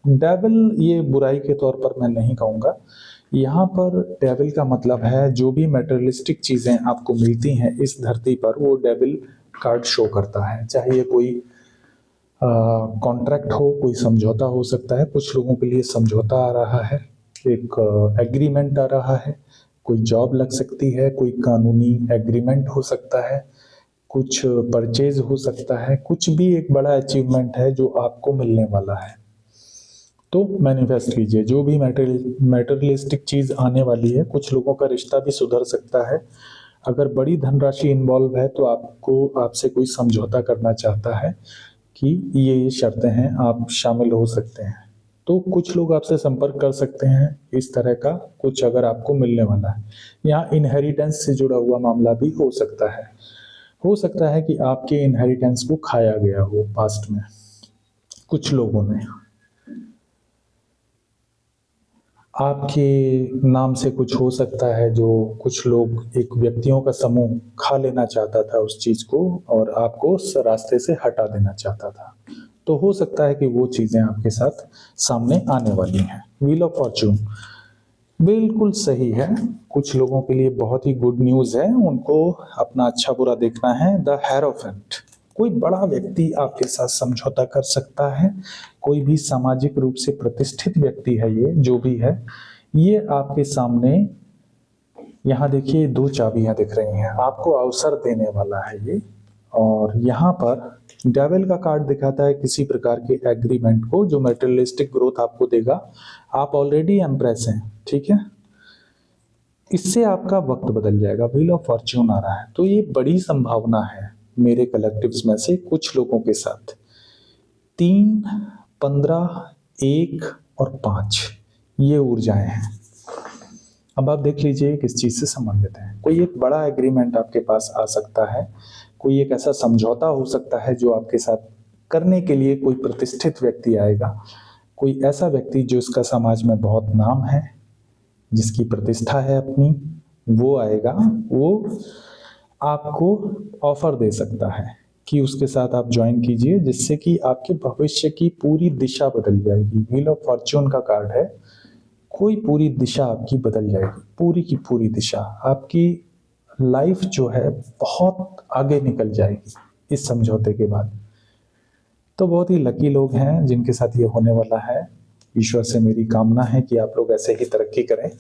डेविल ये बुराई के तौर पर मैं नहीं कहूँगा। यहाँ पर डेविल का मतलब है जो भी मेटेरियलिस्टिक चीज़ें आपको मिलती हैं इस धरती पर, वो डेविल कार्ड शो करता है। चाहे ये कोई कॉन्ट्रैक्ट हो, कोई समझौता हो सकता है। कुछ लोगों के लिए समझौता आ रहा है, एक एग्रीमेंट आ रहा है, कोई जॉब लग सकती है, कोई कानूनी एग्रीमेंट हो सकता है, कुछ परचेज हो सकता है, कुछ भी एक बड़ा अचीवमेंट है जो आपको मिलने वाला है। तो मैनिफेस्ट कीजिए, जो भी मैटेरियलिस्टिक चीज़ आने वाली है। कुछ लोगों का रिश्ता भी सुधर सकता है। अगर बड़ी धनराशि इन्वॉल्व है तो आपसे कोई समझौता करना चाहता है कि ये शर्तें हैं, आप शामिल हो सकते हैं। तो कुछ लोग आपसे संपर्क कर सकते हैं, इस तरह का कुछ अगर आपको मिलने वाला है। यहाँ इनहेरिटेंस से जुड़ा हुआ मामला भी हो सकता है। हो सकता है कि आपके इनहेरिटेंस को खाया गया हो पास्ट में कुछ लोगों ने। आपके नाम से कुछ हो सकता है, जो कुछ लोग, एक व्यक्तियों का समूह खा लेना चाहता था उस चीज़ को और आपको उस रास्ते से हटा देना चाहता था। तो हो सकता है कि वो चीज़ें आपके साथ सामने आने वाली हैं। व्हील ऑफ फॉर्च्यून बिल्कुल सही है। कुछ लोगों के लिए बहुत ही गुड न्यूज़ है, उनको अपना अच्छा बुरा देखना है। द हेरोफेंट, कोई बड़ा व्यक्ति आपके साथ समझौता कर सकता है, कोई भी सामाजिक रूप से प्रतिष्ठित व्यक्ति है, ये जो भी है, ये आपके सामने, यहाँ देखिए 2 चाबियां दिख रही हैं, आपको अवसर देने वाला है ये। और यहाँ पर डेविल का कार्ड दिखाता है किसी प्रकार के एग्रीमेंट को जो मटेरियलिस्टिक ग्रोथ आपको देगा। आप ऑलरेडी एम्प्रेस हैं, ठीक है, इससे आपका वक्त बदल जाएगा। व्हील ऑफ फॉर्च्यून आ रहा है, तो ये बड़ी संभावना है मेरे कलेक्टिव्स में से कुछ लोगों के साथ। 3, 15, 1 और 5 ये ऊर्जाएं हैं। अब आप देख लीजिए किस चीज़ से संबंधित है। कोई एक बड़ा एग्रीमेंट आपके पास आ सकता है, कोई एक ऐसा समझौता हो सकता है जो आपके साथ करने के लिए कोई प्रतिष्ठित व्यक्ति आएगा, कोई ऐसा व्यक्ति जो इसका समाज में बहुत नाम है, जिसकी प्रतिष्ठा है अपनी, वो आएगा। वो आपको ऑफर दे सकता है कि उसके साथ आप ज्वाइन कीजिए, जिससे कि आपके भविष्य की पूरी दिशा बदल जाएगी। व्हील ऑफ फॉर्च्यून का कार्ड है, कोई पूरी दिशा आपकी बदल जाएगी, पूरी की पूरी दिशा आपकी लाइफ जो है बहुत आगे निकल जाएगी इस समझौते के बाद। तो बहुत ही लकी लोग हैं जिनके साथ ये होने वाला है। ईश्वर से मेरी कामना है कि आप लोग ऐसे ही तरक्की करें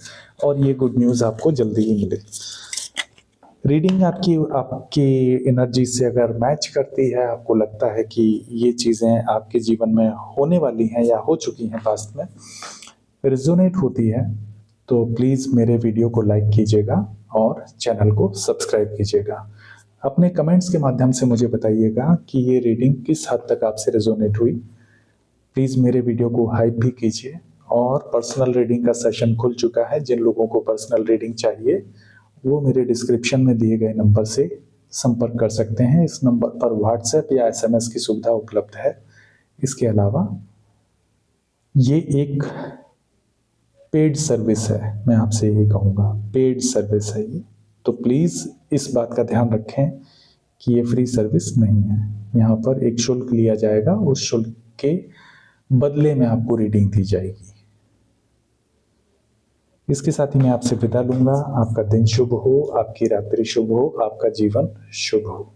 और ये गुड न्यूज़ आपको जल्दी ही मिले। रीडिंग आपकी एनर्जी से अगर मैच करती है, आपको लगता है कि ये चीज़ें आपके जीवन में होने वाली हैं या हो चुकी हैं पास्ट में, रिजोनेट होती है, तो प्लीज़ मेरे वीडियो को लाइक कीजिएगा और चैनल को सब्सक्राइब कीजिएगा। अपने कमेंट्स के माध्यम से मुझे बताइएगा कि ये रीडिंग किस हद तक आपसे रिजोनेट हुई। प्लीज़ मेरे वीडियो को हाइप भी कीजिए। और पर्सनल रीडिंग का सेशन खुल चुका है, जिन लोगों को पर्सनल रीडिंग चाहिए वो मेरे डिस्क्रिप्शन में दिए गए नंबर से संपर्क कर सकते हैं। इस नंबर पर व्हाट्सएप या SMS की सुविधा उपलब्ध है। इसके अलावा ये एक पेड सर्विस है, मैं आपसे यही कहूँगा, पेड सर्विस है ये। तो प्लीज़ इस बात का ध्यान रखें कि ये फ्री सर्विस नहीं है। यहाँ पर एक शुल्क लिया जाएगा, उस शुल्क के बदले में आपको रीडिंग दी जाएगी। इसके साथ ही मैं आपसे विदा लूंगा। आपका दिन शुभ हो, आपकी रात्रि शुभ हो, आपका जीवन शुभ हो।